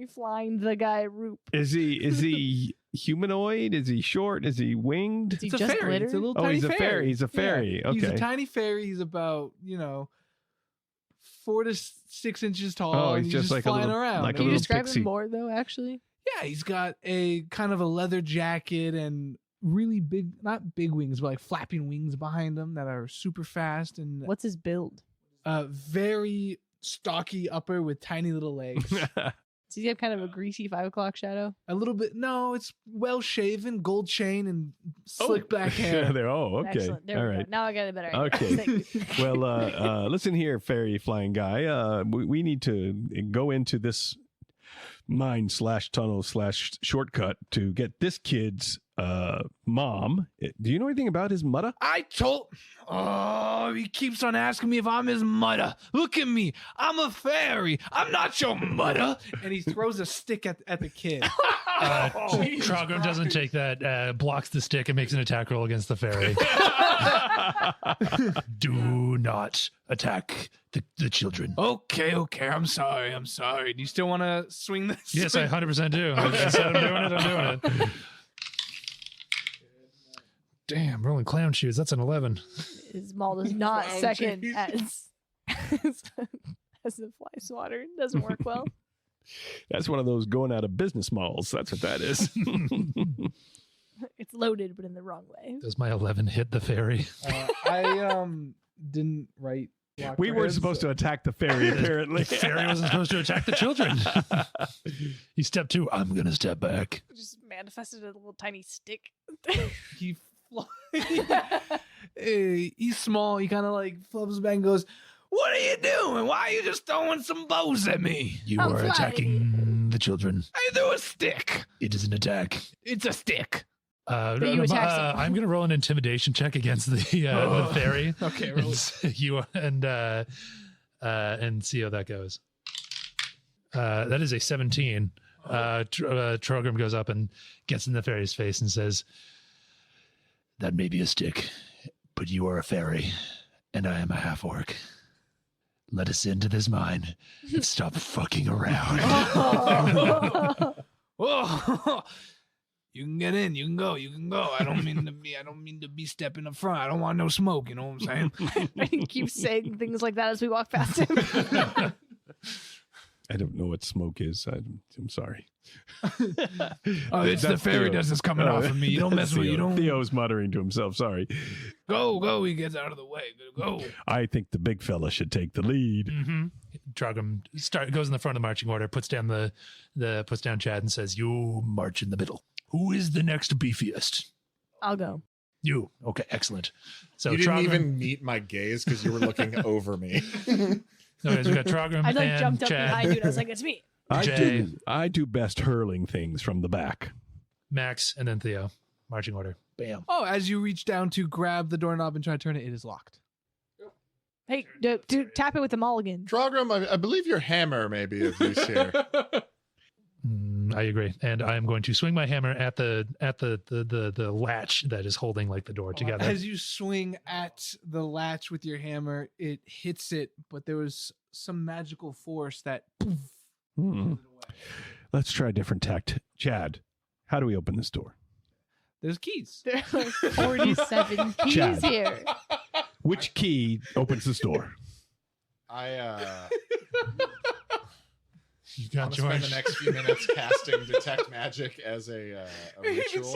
flying the guy Roop. Is he humanoid? Is he short? Is he winged? Is he It's a just fairy. glitter? It's a little Oh, tiny he's a fairy. fairy. He's a fairy. Yeah. He's a Okay. tiny fairy. He's about 4 to 6 inches tall. Oh, and he's just like a flying little- around. like a Can you little describe pixie. him more though? Actually, Yeah, he's got a kind of a leather jacket and really big, not big wings, but like flapping wings behind him that are super fast and what's his build? very stocky upper with tiny little legs. Does he have kind of a greasy 5 o'clock shadow? A little bit. No, it's well shaven, gold chain, and slick black hair. Okay. Excellent. There All we go. right. Now I got a better idea. Okay. Thank you. Well, listen here, fairy flying guy. We need to go into this mine/tunnel/shortcut to get this kid's mom. Do you know anything about his mother? Oh, he keeps on asking me if I'm his mother. Look at me. I'm a fairy. I'm not your mother. And he throws a stick at the kid. Trogram doesn't take that, blocks the stick and makes an attack roll against the fairy. Do not attack the children. Okay. I'm sorry. Do you still want to swing this? Yes, I 100% do. I said I'm doing it. Damn, rolling clown shoes. That's an 11. His mall does not Clown second cheese. as the fly swatter. It doesn't work well. That's one of those going out of business malls. That's what that is. It's loaded, but in the wrong way. Does my 11 hit the fairy? I didn't write. block We for weren't him, supposed so- to attack the fairy, apparently. The fairy wasn't supposed to attack the children. He stepped 2. I'm going to step back. Just manifested a little tiny stick. He he's small. He kind of like flips back and goes, "What are you doing? Why are you just throwing some bows at me? You I'm are flying. attacking the children. I threw a stick. It is an attack. It's a stick." you attack someone. I'm going to roll an intimidation check against the fairy. Okay, and, roll. and see how that goes. That is a 17. Trogram goes up and gets in the fairy's face and says, That may be a stick, but you are a fairy, and I am a half orc. Let us into this mine and stop fucking around. Whoa. You can get in. You can go. I don't mean to be stepping up front. I don't want no smoke. You know what I'm saying? He keeps saying things like that as we walk past him. I don't know what smoke is. I'm sorry. Oh, it's the That's fairy Theo. dust that's coming off of me. You don't mess with. You don't Theo's muttering to himself. Sorry. go. He gets out of the way. Go. I think the big fella should take the lead. mm-hmm. Trogram goes in the front of the marching order, puts down puts down Chad and says, You march in the middle. Who is the next beefiest? I'll go. You. Okay, excellent. so you didn't Trogram, even meet my gaze because you were looking over me. Okay, so we got Trogram I like and jumped up Chad, behind you and I was like, it's me. Jay. I do best hurling things from the back. Max, and then Theo. Marching order. Bam. Oh, as you reach down to grab the doorknob and try to turn it, it is locked. Hey, dude, tap it with the mulligan. Trogram, I believe your hammer may be of use here. I agree, and I am going to swing my hammer at the latch that is holding like the door together. As you swing at the latch with your hammer, it hits it, but there was some magical force that poof, Hmm. Let's try a different tact. Chad, how do we open this door? there's keys. There are 47 keys Chad. here. Which key opens this door? You I'm got gonna spend George. the next few minutes casting detect magic as a ritual.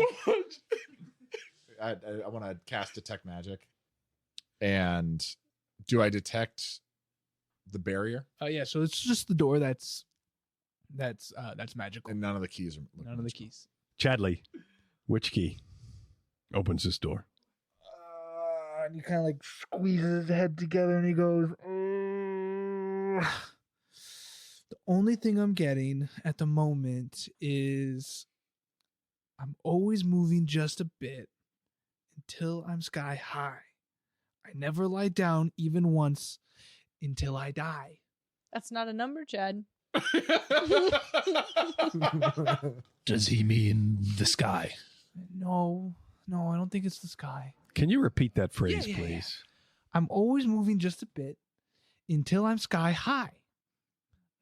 I want to cast detect magic. And do I detect the barrier? Yeah, so it's just the door that's magical. And none of the keys are None of the keys. Chadley, which key opens this door? And he kind of like squeezes his head together and he goes, The only thing I'm getting at the moment is I'm always moving just a bit until I'm sky high. I never lie down even once until I die. That's not a number, Chad. Does he mean the sky? No, I don't think it's the sky. Can you repeat that phrase, Yeah. please? I'm always moving just a bit until I'm sky high.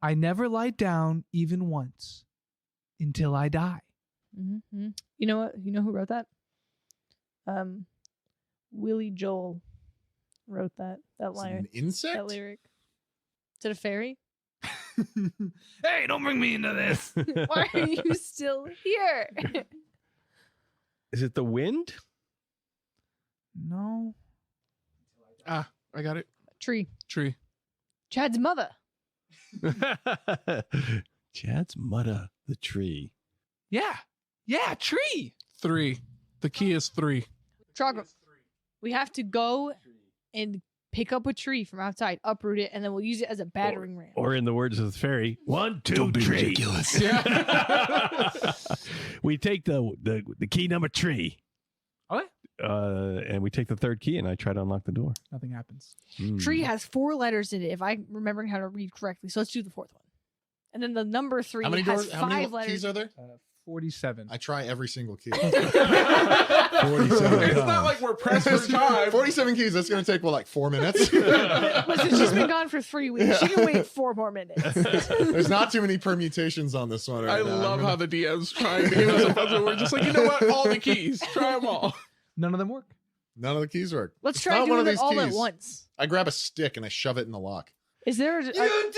I never lie down even once until I die. Mm-hmm. You know what? You know who wrote that? Willie Joel wrote that Is it line. an insect? That lyric. Is it a fairy? Hey, don't bring me into this. Why are you still here? Is it the wind? No. I got it. Tree. Tree. Chad's mother. Chad's Mutta, the tree. Yeah, tree. 3. The key is 3. Trogger. We have to go and pick up a tree from outside, uproot it, and then we'll use it as a battering ram. Or in the words of the fairy, 1, 2, Don't be 3. ridiculous. We take the key number 3. Okay. And we take the third key and I try to unlock the door. Nothing happens. Tree has 4 letters in it, if I'm remembering how to read correctly. So let's do the 4th one. And then the number 3 How many has doors? 5 How many letters. keys are there? 47. I try every single key. 47 It's not like we're pressed for time. 47 keys. That's going to take, like 4 minutes? Listen, she's been gone for 3 weeks. She can wait 4 more minutes. There's not too many permutations on this one. Right I now. love how the DM's trying to give us a puzzle. We're just like, you know what? All the keys. Try them all. None of them work. None of the keys work. Let's It's try not one of doing it these all at keys. once. I grab a stick and I shove it in the lock. Is there You did it!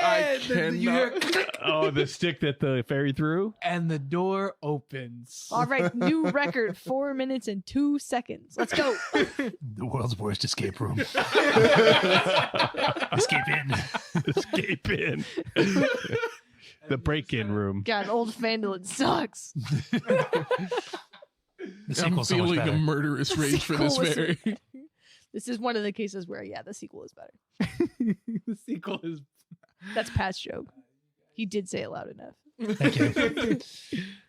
I You hear cannot- click, Oh, the stick that the fairy threw? and the door opens. all right, new record, 4 minutes and 2 seconds. Let's go. The world's worst escape room. Escape in. Escape in. The break-in room. God, old Fandolin sucks. The I'm sequel's so much feeling a better. murderous rage for this Sequel was- fairy. This is one of the cases where, yeah, the sequel is better. The sequel is. That's Pat's joke. He did say it loud enough. Thank you.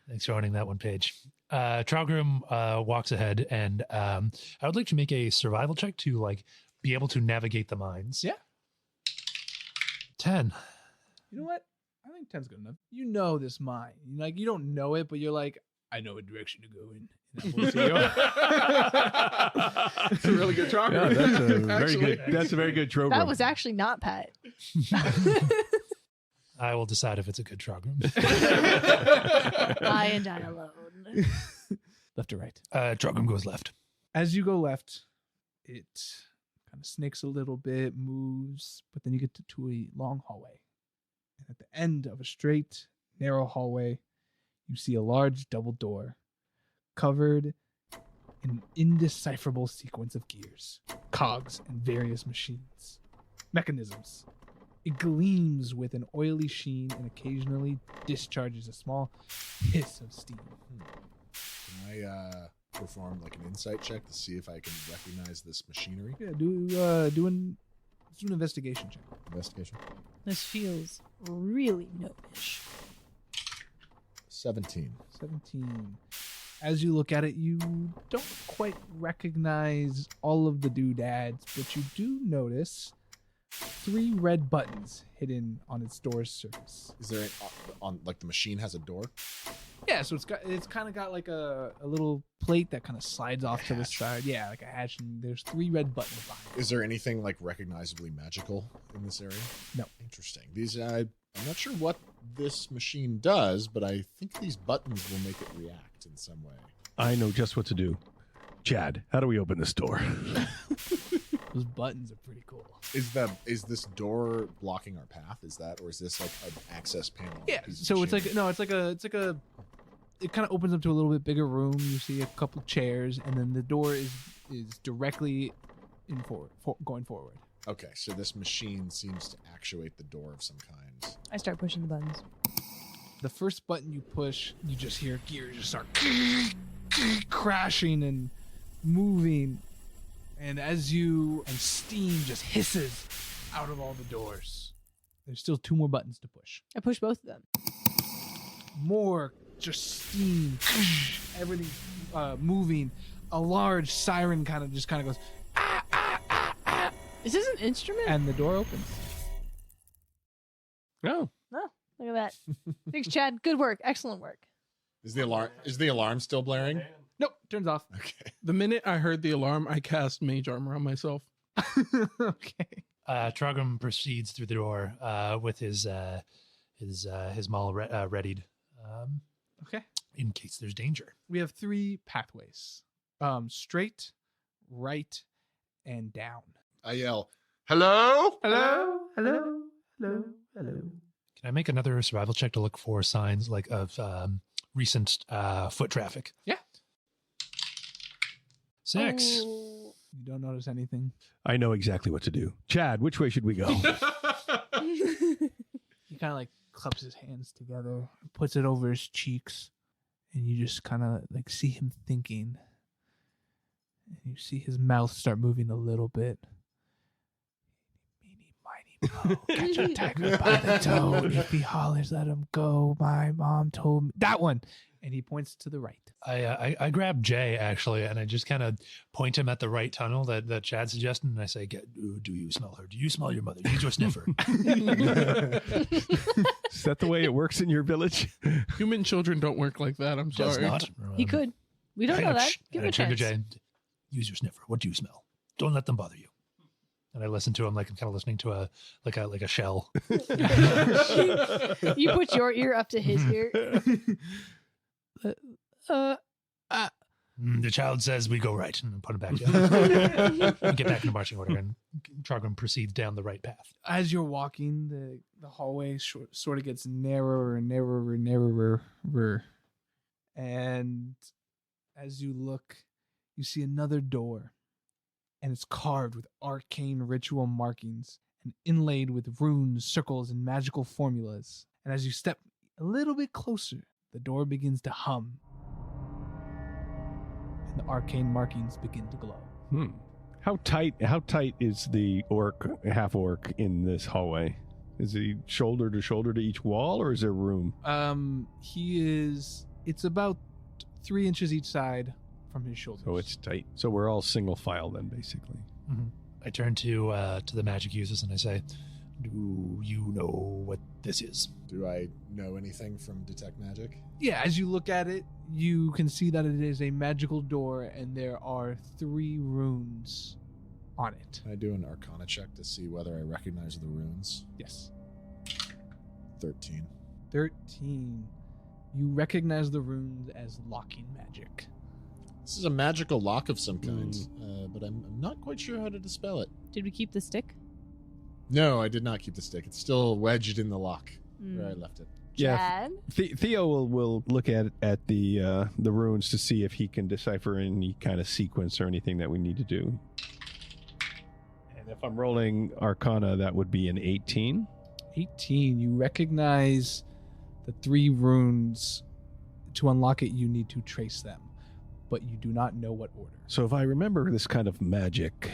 Thanks for owning that one, Paige. Trogrim walks ahead, and I would like to make a survival check to like be able to navigate the mines. Yeah. 10. You know what? I think 10's good enough. You know this mine. Like, you don't know it, but you're like, I know what direction to go in. And we'll see you. It's a really good Yeah, talker. that's a very Actually. good. That's a very good trope. That was actually not Pat. I will decide if it's a good Trogrim. I and I alone. Left or right? Trogrim goes left. As you go left, it kind of snakes a little bit, moves, but then you get to a long hallway. And at the end of a straight, narrow hallway, you see a large double door covered in an indecipherable sequence of gears, cogs, and various machines, mechanisms. It gleams with an oily sheen and occasionally discharges a small hiss of steam. Can I perform like an insight check to see if I can recognize this machinery? Yeah, do an investigation check. Investigation. This feels really gnomish. 17. 17. As you look at it, you don't quite recognize all of the doodads, but you do notice 3 red buttons hidden on its door's surface. Is there on like the machine has a door? Yeah, so it's kind of got like a little plate that kind of slides off to the side. Yeah, like a hatch, and there's 3 red buttons behind it. Is there anything like recognizably magical in this area? No. Interesting. These I'm not sure what this machine does, but I think these buttons will make it react in some way. I know just what to do. Chad, how do we open this door? Those buttons are pretty cool. Is this door blocking our path? Is that, or is this like an access panel? Yeah. Piece of So it's machinery? like it kind of opens up to a little bit bigger room. You see a couple chairs, and then the door is directly going forward. Okay, so this machine seems to actuate the door of some kind. I start pushing the buttons. The first button you push, you just hear gears just start crashing and moving, and steam just hisses out of all the doors. There's still 2 more buttons to push. I push both of them. More just steam, everything moving. A large siren kind of goes, Is this an instrument? and the door opens. Oh, Oh, look at that. Thanks, Chad. Good work. Excellent work. Is the alarm still blaring? Nope, turns off. Okay. The minute I heard the alarm, I cast mage armor on myself. Okay. Trogum proceeds through the door with his maul readied Okay. in case there's danger. We have 3 pathways. Straight, right, and down. I yell, "Hello!" Hello? Hello? Hello? Hello? Can I make another survival check to look for signs like of recent foot traffic? Yeah. 6. Oh. You don't notice anything. I know exactly what to do. Chad, which way should we go? He kind of like claps his hands together, puts it over his cheeks, and you just kind of like see him thinking. And you see his mouth start moving a little bit. Meeny, miny, moe, catch a tiger by the toe. If he hollers, let him go. My mom told me that one. And he points to the right. I grab Jay actually, and I just kind of point him at the right tunnel that Chad suggested, and I say, "Do you smell her? Do you smell your mother? Use your sniffer." Is that the way it works in your village? Human children don't work like that. I'm Does sorry. not. He could. We don't know that. Give him a I turn to chance. Jay. Use your sniffer. What do you smell? Don't let them bother you. And I listen to him like I'm kind of listening to a shell. You put your ear up to his ear. The child says we go right, and put him back down. We get back into marching order, and Trogum proceeds down the right path. As you're walking, the hallway sort of gets narrower and narrower and narrower. And as you look, you see another door, and it's carved with arcane ritual markings and inlaid with runes, circles, and magical formulas. And as you step a little bit closer, the door begins to hum, and the arcane markings begin to glow. How tight is the half orc in this hallway? Is he shoulder to shoulder to each wall, or is there room? It's about 3 inches each side from his shoulders. So it's tight. So we're all single file then, basically. I turn to the magic users and I say, "Do you know what this is?" Do I know anything from detect magic? Yeah, as you look at it, you can see that it is a magical door, and there are 3 runes on it. Can I do an Arcana check to see whether I recognize the runes? Yes. 13. 13. You recognize the runes as locking magic. This is a magical lock of some kind, but I'm not quite sure how to dispel it. Did we keep the stick? No, I did not keep the stick. It's still wedged in the lock where I left it. Yeah. Chad? Theo will look at the runes to see if he can decipher any kind of sequence or anything that we need to do. And if I'm rolling Arcana, that would be an 18. 18. You recognize the 3 runes. To unlock it, you need to trace them, but you do not know what order. So if I remember this kind of magic,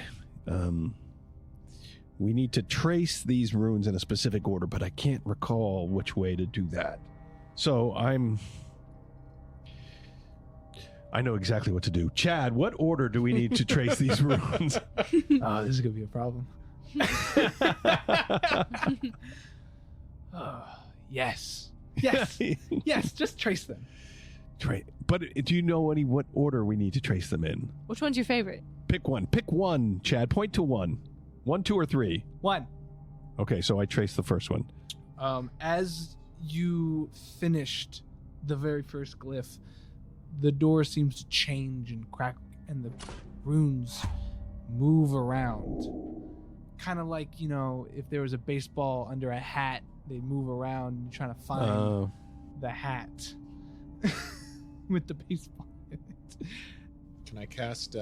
we need to trace these runes in a specific order, but I can't recall which way to do that. So I know exactly what to do. Chad, what order do we need to trace these runes? Oh, this is going to be a problem. Yes. Yes. Yes, just trace them. But do you know what order we need to trace them in? Which one's your favorite? Pick one. Pick one, Chad. Point to one. 1, 2, or 3? 1. Okay, so I traced the first one. As you finished the very first glyph, the door seems to change and crack and the runes move around. Kind of like, if there was a baseball under a hat, they move around and trying to find the hat with the baseball in it. Can I cast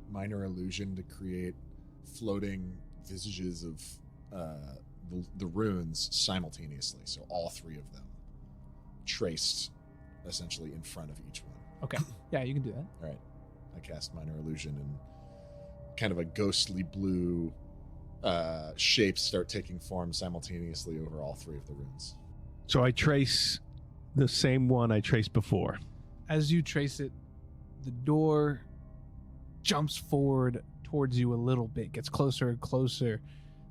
Minor Illusion to create floating visages of the runes simultaneously? So all three of them traced essentially in front of each one. Okay. Yeah, you can do that. All right. I cast Minor Illusion, and kind of a ghostly blue shapes start taking form simultaneously over all three of the runes. So I trace the same one I traced before. As you trace it, the door jumps forward towards you a little bit, gets closer and closer.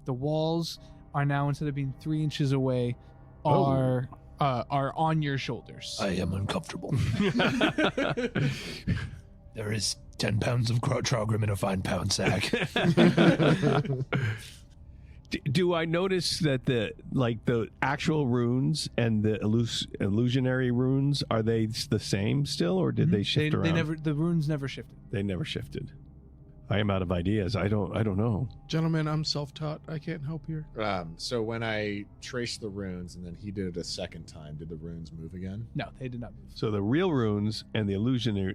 The walls are now, instead of being 3 inches away, are on your shoulders. I am uncomfortable. There is 10 pounds of Trogrim in a 5-pound sack. Do I notice that the actual runes and the illusionary runes, are they the same still, or did they shift around? The runes never shifted. They never shifted. I am out of ideas. I don't know. Gentlemen, I'm self-taught. I can't help here. So when I traced the runes and then he did it a second time, did the runes move again? No, they did not move. So the real runes and the illusion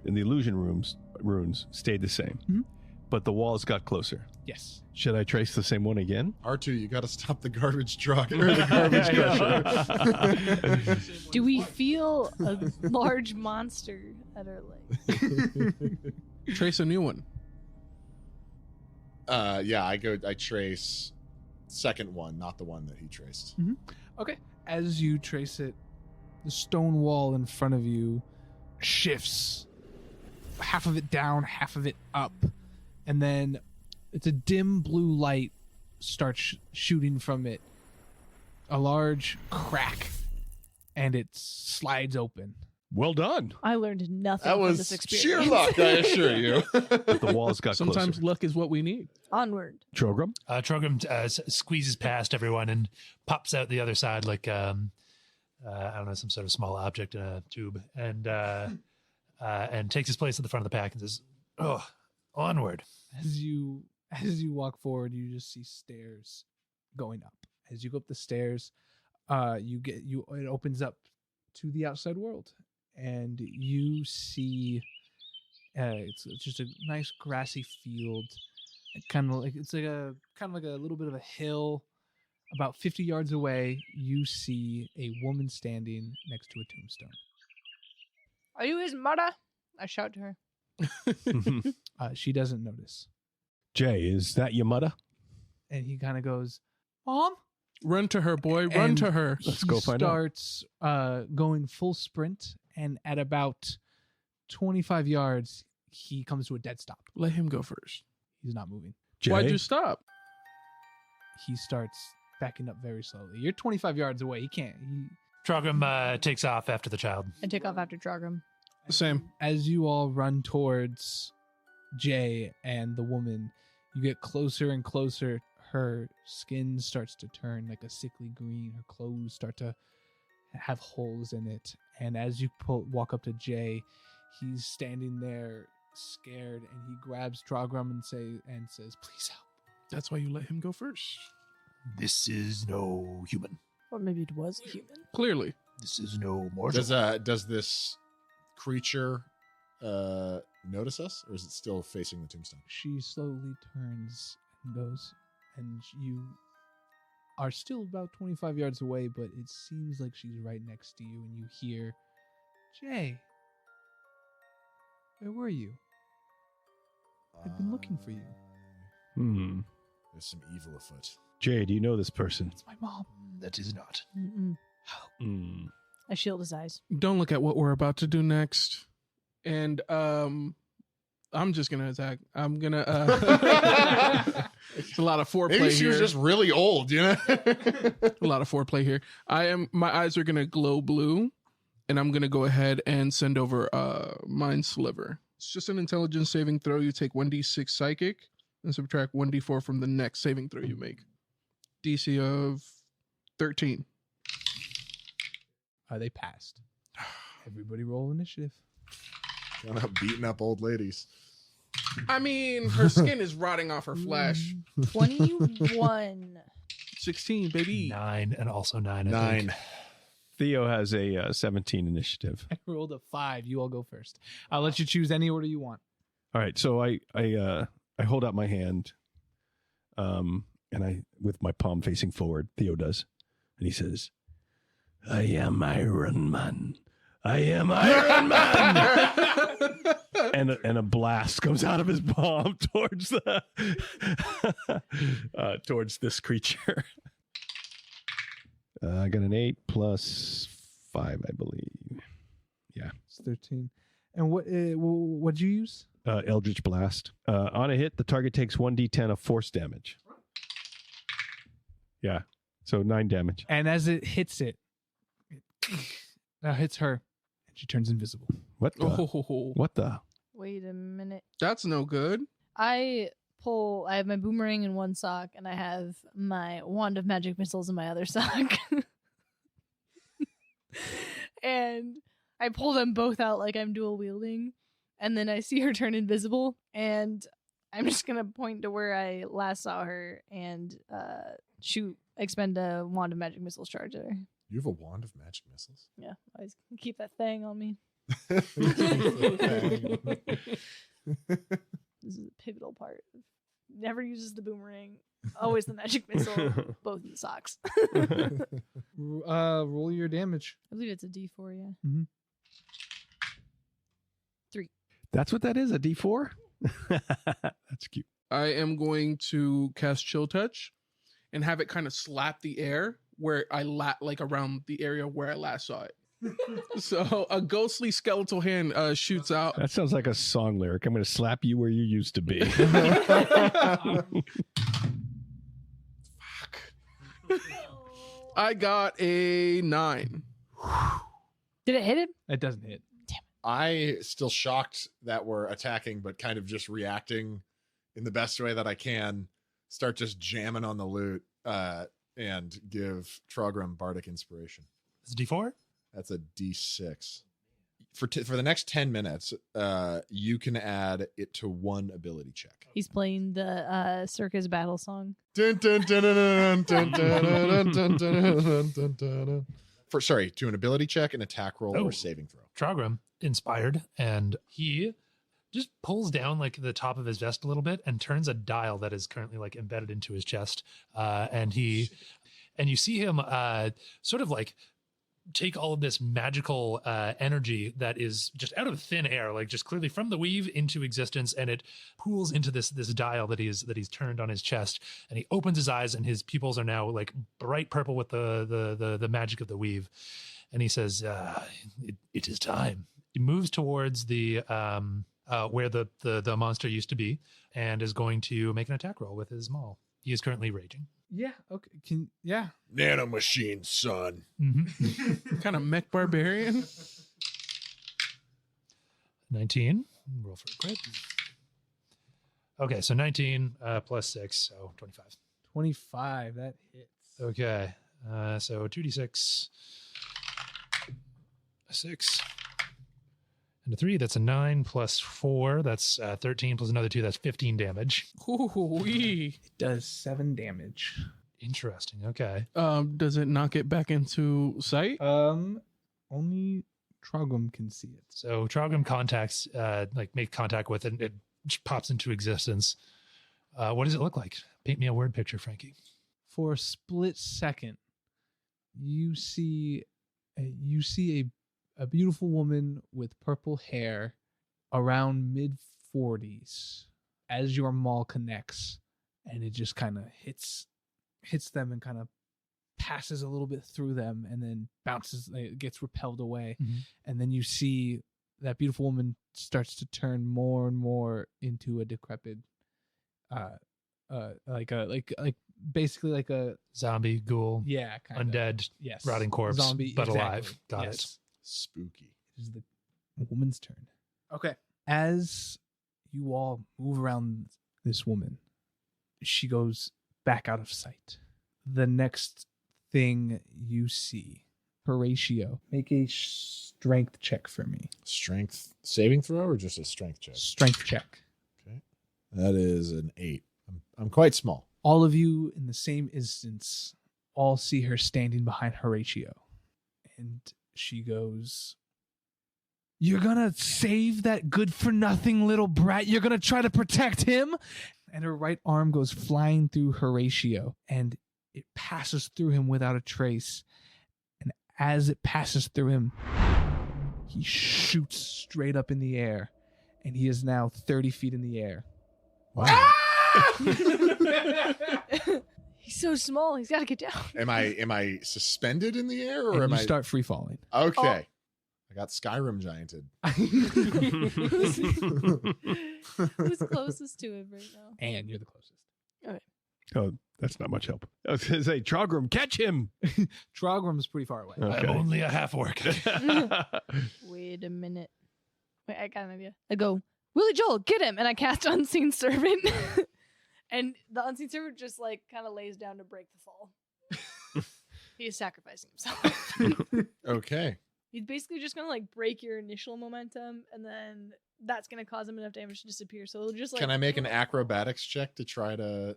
runes stayed the same, but the walls got closer. Yes. Should I trace the same one again? R2, you got to stop the garbage truck or the garbage crusher. Do we feel a large monster at our leg? Trace a new one. Yeah, I trace second one, not the one that he traced. Okay. As you trace it, the stone wall in front of you shifts. Half of it down, half of it up. And then it's a dim blue light starts shooting from it. A large crack. And it slides open. Well done. I learned nothing That from was this experience. sheer luck, I assure you. But the walls got Sometimes closer. luck is what we need. Onward. Trogrim? Trogrim squeezes past everyone and pops out the other side like, I don't know, some sort of small object in a tube, and takes his place at the front of the pack and says, "Oh, onward." As you walk forward, you just see stairs going up. As you go up the stairs, it opens up to the outside world, and you see it's just a nice grassy field, kind of like a little bit of a hill. About 50 yards away, you see a woman standing next to a tombstone. Are you his mother? I shout to her. She doesn't notice. Jay, is that your mother? And he kind of goes, "Mom?" Run to her, boy. Run to her. Let's go find out. Starts going full sprint, and at about 25 yards, he comes to a dead stop. Let him go first. He's not moving. Jay? Why'd you stop? He starts backing up very slowly. You're 25 yards away. He can't. Trogrim takes off after the child. I take off after Trogrim. Same. As you all run towards Jay and the woman, you get closer and closer. Her skin starts to turn like a sickly green. Her clothes start to have holes in it. And as you walk up to Jay, he's standing there scared, and he grabs Trogrim and says, "Please help." That's why you let him go first. This is no human. Or maybe it was a human. Clearly. This is no mortal. Does this creature notice us, or is it still facing the tombstone? She slowly turns and goes, and you are still about 25 yards away, but it seems like she's right next to you, and you hear, "Jay, where were you? I've been looking for you." There's some evil afoot. Jay, do you know this person? It's my mom. That is not. I shield his eyes. Don't look at what we're about to do next. And I'm just gonna attack. I'm gonna it's a lot of foreplay Maybe she here. was just really old, you know? A lot of foreplay here. My eyes are gonna glow blue, and I'm gonna go ahead and send over Mind Sliver. It's just an intelligence saving throw. You take 1d6 psychic and subtract 1d4 from the next saving throw you make. DC of 13. They passed. Everybody roll initiative. Going up beating up old ladies. I mean, her skin is rotting off her flesh. 21. 16, baby. 9 and also 9. I 9. think. Theo has a 17 initiative. I rolled a 5. You all go first. I'll let you choose any order you want. All right, so I hold out my hand, and I with my palm facing forward. Theo does, and he says, "I am Iron Man. I am Iron Man." and a blast comes out of his palm towards the towards this creature. I got an 8 plus 5, I believe. Yeah, It's 13. And what'd you use? Eldritch Blast. On a hit, the target takes 1d10 of force damage. Yeah, so 9 damage. And as it hits it now hits her, and she turns invisible. What the? Oh, What the? Wait a minute. that's no good. I have my boomerang in one sock, and I have my wand of magic missiles in my other sock. And I pull them both out like I'm dual wielding, and then I see her turn invisible, and I'm just gonna point to where I last saw her and expend a wand of magic missiles charge at her. You have a wand of magic missiles? Yeah, I always keep that thing on me. This is a pivotal part. Never uses the boomerang. Always the magic missile. Both in the socks. Roll your damage. I believe it's a D4, yeah. 3. That's what that is, a D4? That's cute. I am going to cast Chill Touch and have it kind of slap the air where I like around the area where I last saw it. So a ghostly skeletal hand shoots out. That sounds like a song lyric. I'm going to slap you where you used to be. I got a 9. Did it hit him? It doesn't hit. I still shocked that we're attacking, but kind of just reacting in the best way that I can. Start just jamming on the lute and give Trogrim Bardic Inspiration. It's a D4? That's a D6. For the next 10 minutes, you can add it to one ability check. He's playing the circus battle song. Dun, dun, dun, dun, dun, dun, dun, dun, dun, dun, dun. To an ability check, an attack roll, Oh. or saving throw. Trogrim, inspired, and he just pulls down like the top of his vest a little bit and turns a dial that is currently like embedded into his chest. And you see him sort of like take all of this magical energy that is just out of thin air, like just clearly from the weave into existence, and it pools into this dial that he's turned on his chest, and he opens his eyes and his pupils are now like bright purple with the magic of the weave, and he says, it is time. He moves towards the where the monster used to be and is going to make an attack roll with his maul. He is currently raging. Yeah. Okay. Nanomachine, son. Mm-hmm. Kind of mech barbarian. 19. Roll for a crit. Okay, so 19 plus 6, so 25. 25. That hits. Okay, so 2d6, a 6, and a 3. That's a 9 plus 4. That's 13 plus another 2. That's 15 damage. Ooh-wee. It does 7 damage. Interesting. Okay. Does it knock it back into sight? Only Trogrim can see it. So Trogrim contacts, make contact with it, and it just pops into existence. What does it look like? Paint me a word picture, Frankie. For a split second, you see a beautiful woman with purple hair around mid-40s as your maul connects, and it just kind of hits them and kind of passes a little bit through them and then bounces, it gets repelled away. Mhm. And then you see that beautiful woman starts to turn more and more into a decrepit basically like a Zombie, ghoul, kind of undead, yes, rotting corpse, zombie, but exactly. alive. Got it. Spooky. It is the woman's turn. Okay. As you all move around this woman, she goes back out of sight. The next thing you see, Horatio, make a strength check for me. Strength saving throw or just a strength check? Strength check. Okay. That is an 8. I'm quite small. All of you in the same instance all see her standing behind Horatio. And she goes, "You're gonna save that good-for-nothing little brat? You're gonna try to protect him?" And her right arm goes flying through Horatio, and it passes through him without a trace. And as it passes through him, he shoots straight up in the air, and he is now 30 feet in the air. Wow. He's so small. He's got to get down. Am I suspended in the air, or And am you I start free falling. Okay. I got Skyrim gianted. Who's closest to him right now? And you're the closest. Oh, that's not much help. I was going to say, Trogrim, catch him. Trogrum's pretty far away. Okay. I'm only a half orc. Wait a minute. Wait, I got an idea. I go, Willie Joel, get him! And I cast Unseen Servant. And the Unseen Servant just like kind of lays down to break the fall. He is sacrificing himself. Okay. He's basically just gonna like break your initial momentum, and then that's gonna cause him enough damage to disappear. So it'll just like. Can I make an acrobatics check to try to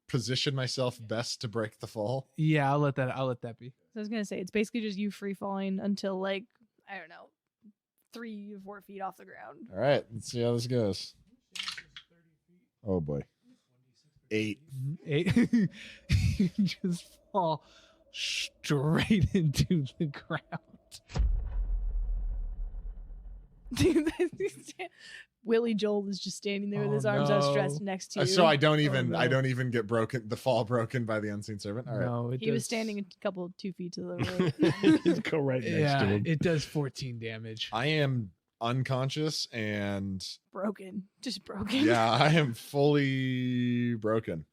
position myself best to break the fall? Yeah, I'll let that be. So I was gonna say it's basically just you free falling until like I don't know, 3 or 4 feet off the ground. All right, let's see how this goes. Oh boy. 8. 8. You just fall straight into the ground. Dude, Willie Joel is just standing there with his arms outstretched next to you. So I don't even Oh, no. get broken, the fall broken by the Unseen Servant. All right. No, He was standing a couple 2 feet to the right. Just go right next to Yeah, him. it does 14 damage. I am unconscious and Broken. Just broken. yeah, I am fully broken.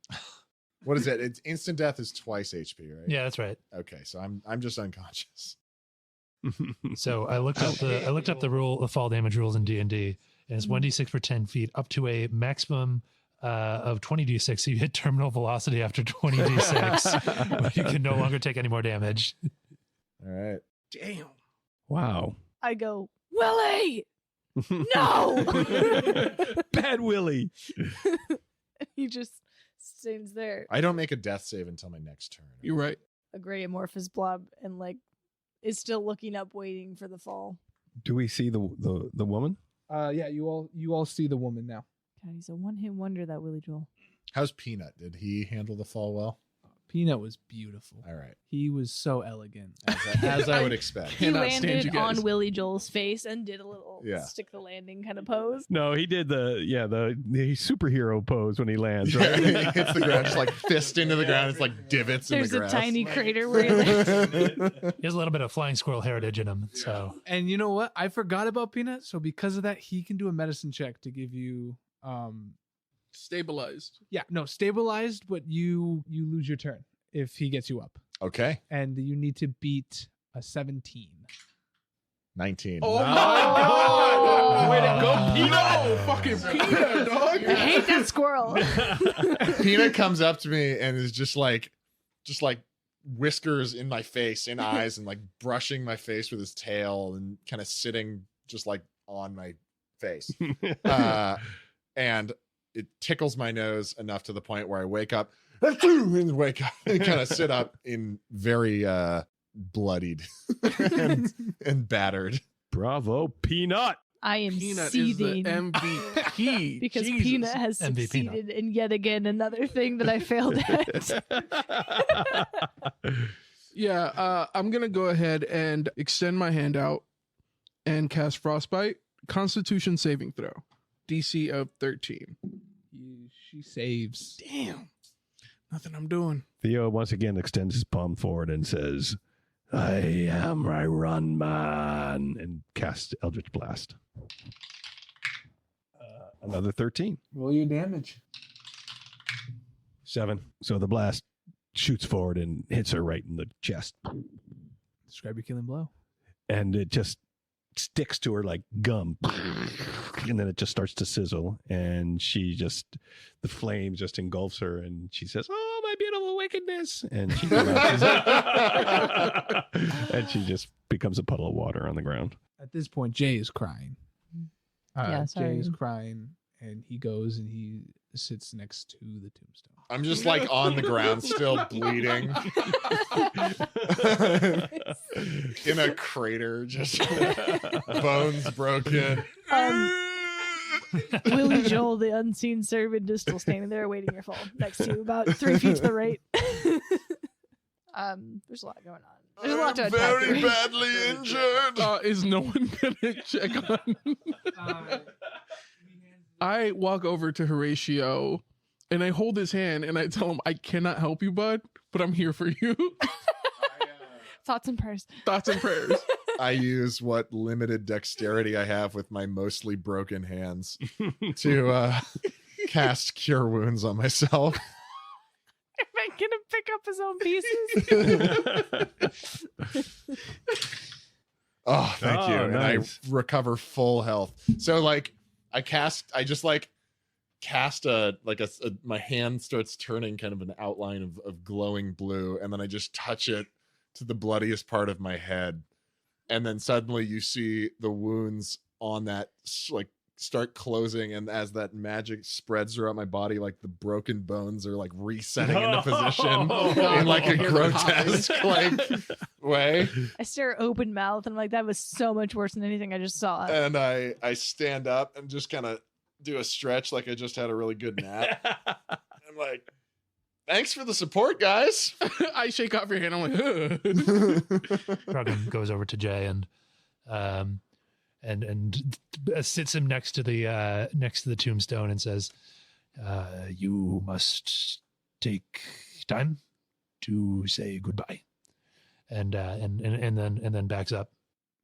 What is it? It's instant death is twice HP, right? Yeah, that's right. Okay, so I'm just unconscious. So I looked up the rule, the fall damage rules in D&D, and it's 1d6 for 10 feet, up to a maximum of 20d6. So you hit terminal velocity after 20d6. You can no longer take any more damage. All right. Damn. Wow. I go, Willie! No! Bad Willie. He just stands there, I don't make a death save until my next turn. You're right. a gray amorphous blob, and like is still looking up, waiting for the fall. Do we see the woman? Yeah, you all see the woman now. God, he's a one-hit wonder, that Willie Joel. How's Peanut? Did he handle the fall well? Peanut was beautiful. All right. He was so elegant. As I would expect. He Cannot stand landed you guys. on Willie Joel's face and did a little Yeah. stick the landing kind of pose. No, he did the superhero pose when he lands, Yeah, right? he hits the ground, just like fist into the ground. It's like divots There's in the a grass. tiny crater where he lands. He has a little bit of flying squirrel heritage in him. So And you know what? I forgot about Peanut. So because of that, he can do a medicine check to give you Stabilized. stabilized, but you lose your turn if he gets you up. Okay. And you need to beat a 17. 19. Oh my god! Way to go, Peanut! No, fucking Peanut, dog! I hate that squirrel. Peanut comes up to me and is just like whiskers in my face and eyes and like brushing my face with his tail and kind of sitting just like on my face. And it tickles my nose enough to the point where I wake up and wake up and kind of sit up in very bloodied and battered. Bravo, Peanut. I am Peanut is the seething MVP. because Jesus. Peanut has MVP succeeded in yet again another thing that I failed at. Yeah, I'm gonna go ahead and extend my hand out and cast Frostbite. Constitution saving throw, DC of 13. She saves. Damn, nothing I'm doing. Theo once again extends his palm forward and says, "I am Run Man," and casts Eldritch Blast. Another 13. Roll your damage. 7. So the blast shoots forward and hits her right in the chest. Describe your killing blow. And it just sticks to her like gum. And then it just starts to sizzle. And the flame just engulfs her. And she says, "Oh, my beautiful wickedness." And she collapses. And she just becomes a puddle of water on the ground. At this point, Jay is crying. Yeah, Jay sorry. is crying, And he goes and he sits next to the tombstone. I'm just like on the ground, still bleeding. In a crater, just bones broken. Willie Joel, the unseen servant, is still standing there waiting your fall next to you, about 3 feet to the right. There's a lot going on. There's a lot to unpack Very here. badly injured. Is no one gonna check on? I walk over to Horatio and I hold his hand and I tell him, I cannot help you, bud, but I'm here for you. Thoughts and prayers. Thoughts and prayers. I use what limited dexterity I have with my mostly broken hands to cast Cure Wounds on myself. Am I gonna pick up his own pieces? Oh, thank you. Oh, And nice. I recover full health. So like I cast my hand starts turning kind of an outline of glowing blue, and then I just touch it to the bloodiest part of my head. And then suddenly you see the wounds on that like start closing, and as that magic spreads throughout my body, like the broken bones are like resetting into position in like a grotesque like way. I stare open mouth and I'm like, that was so much worse than anything I just saw. And I stand up and just kind of do a stretch like I just had a really good nap. I'm like, thanks for the support, guys. I shake off your hand. I'm like, Trogum goes over to Jay and sits him next to the tombstone and says, "You must take time to say goodbye," and then backs up.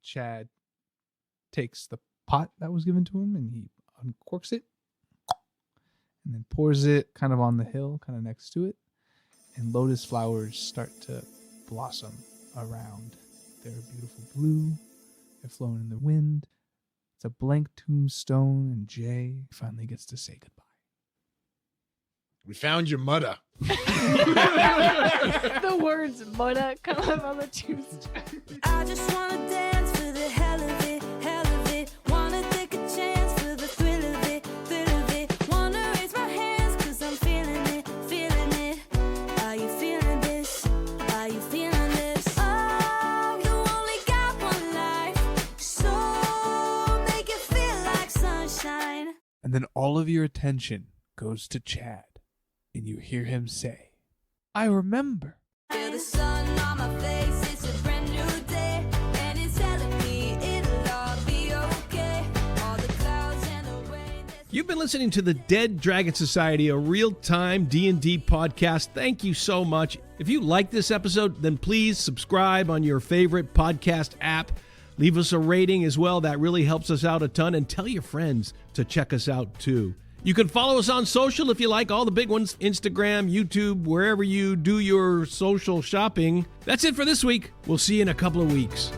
Chad takes the pot that was given to him and he uncorks it and then pours it kind of on the hill, kind of next to it. And lotus flowers start to blossom around. They're beautiful blue. They're flowing in the wind. It's a blank tombstone, and Jay finally gets to say goodbye. We found your mother. The words "mudda" come up on the tombstone. I just wanna dance for the hell of it, hell of it. Wanna take a chance for the thrill of it, thrill of it. Wanna raise my hands 'cause I'm feeling it, feeling it. Are you feeling this? Are you feeling this? Oh, you only got one life, so make it feel like sunshine. And then all of your attention goes to Chad, and you hear him say, I remember. Feel the sun on my face, it's a brand new day, and it's telling me it'll all be okay. All the clouds and the rain. You've been listening to the Dead Dragon Society, a real-time D&D podcast. Thank you so much. If you like this episode, then please subscribe on your favorite podcast app. Leave us a rating as well. That really helps us out a ton. And tell your friends to check us out too. You can follow us on social if you like, all the big ones, Instagram, YouTube, wherever you do your social shopping. That's it for this week. We'll see you in a couple of weeks.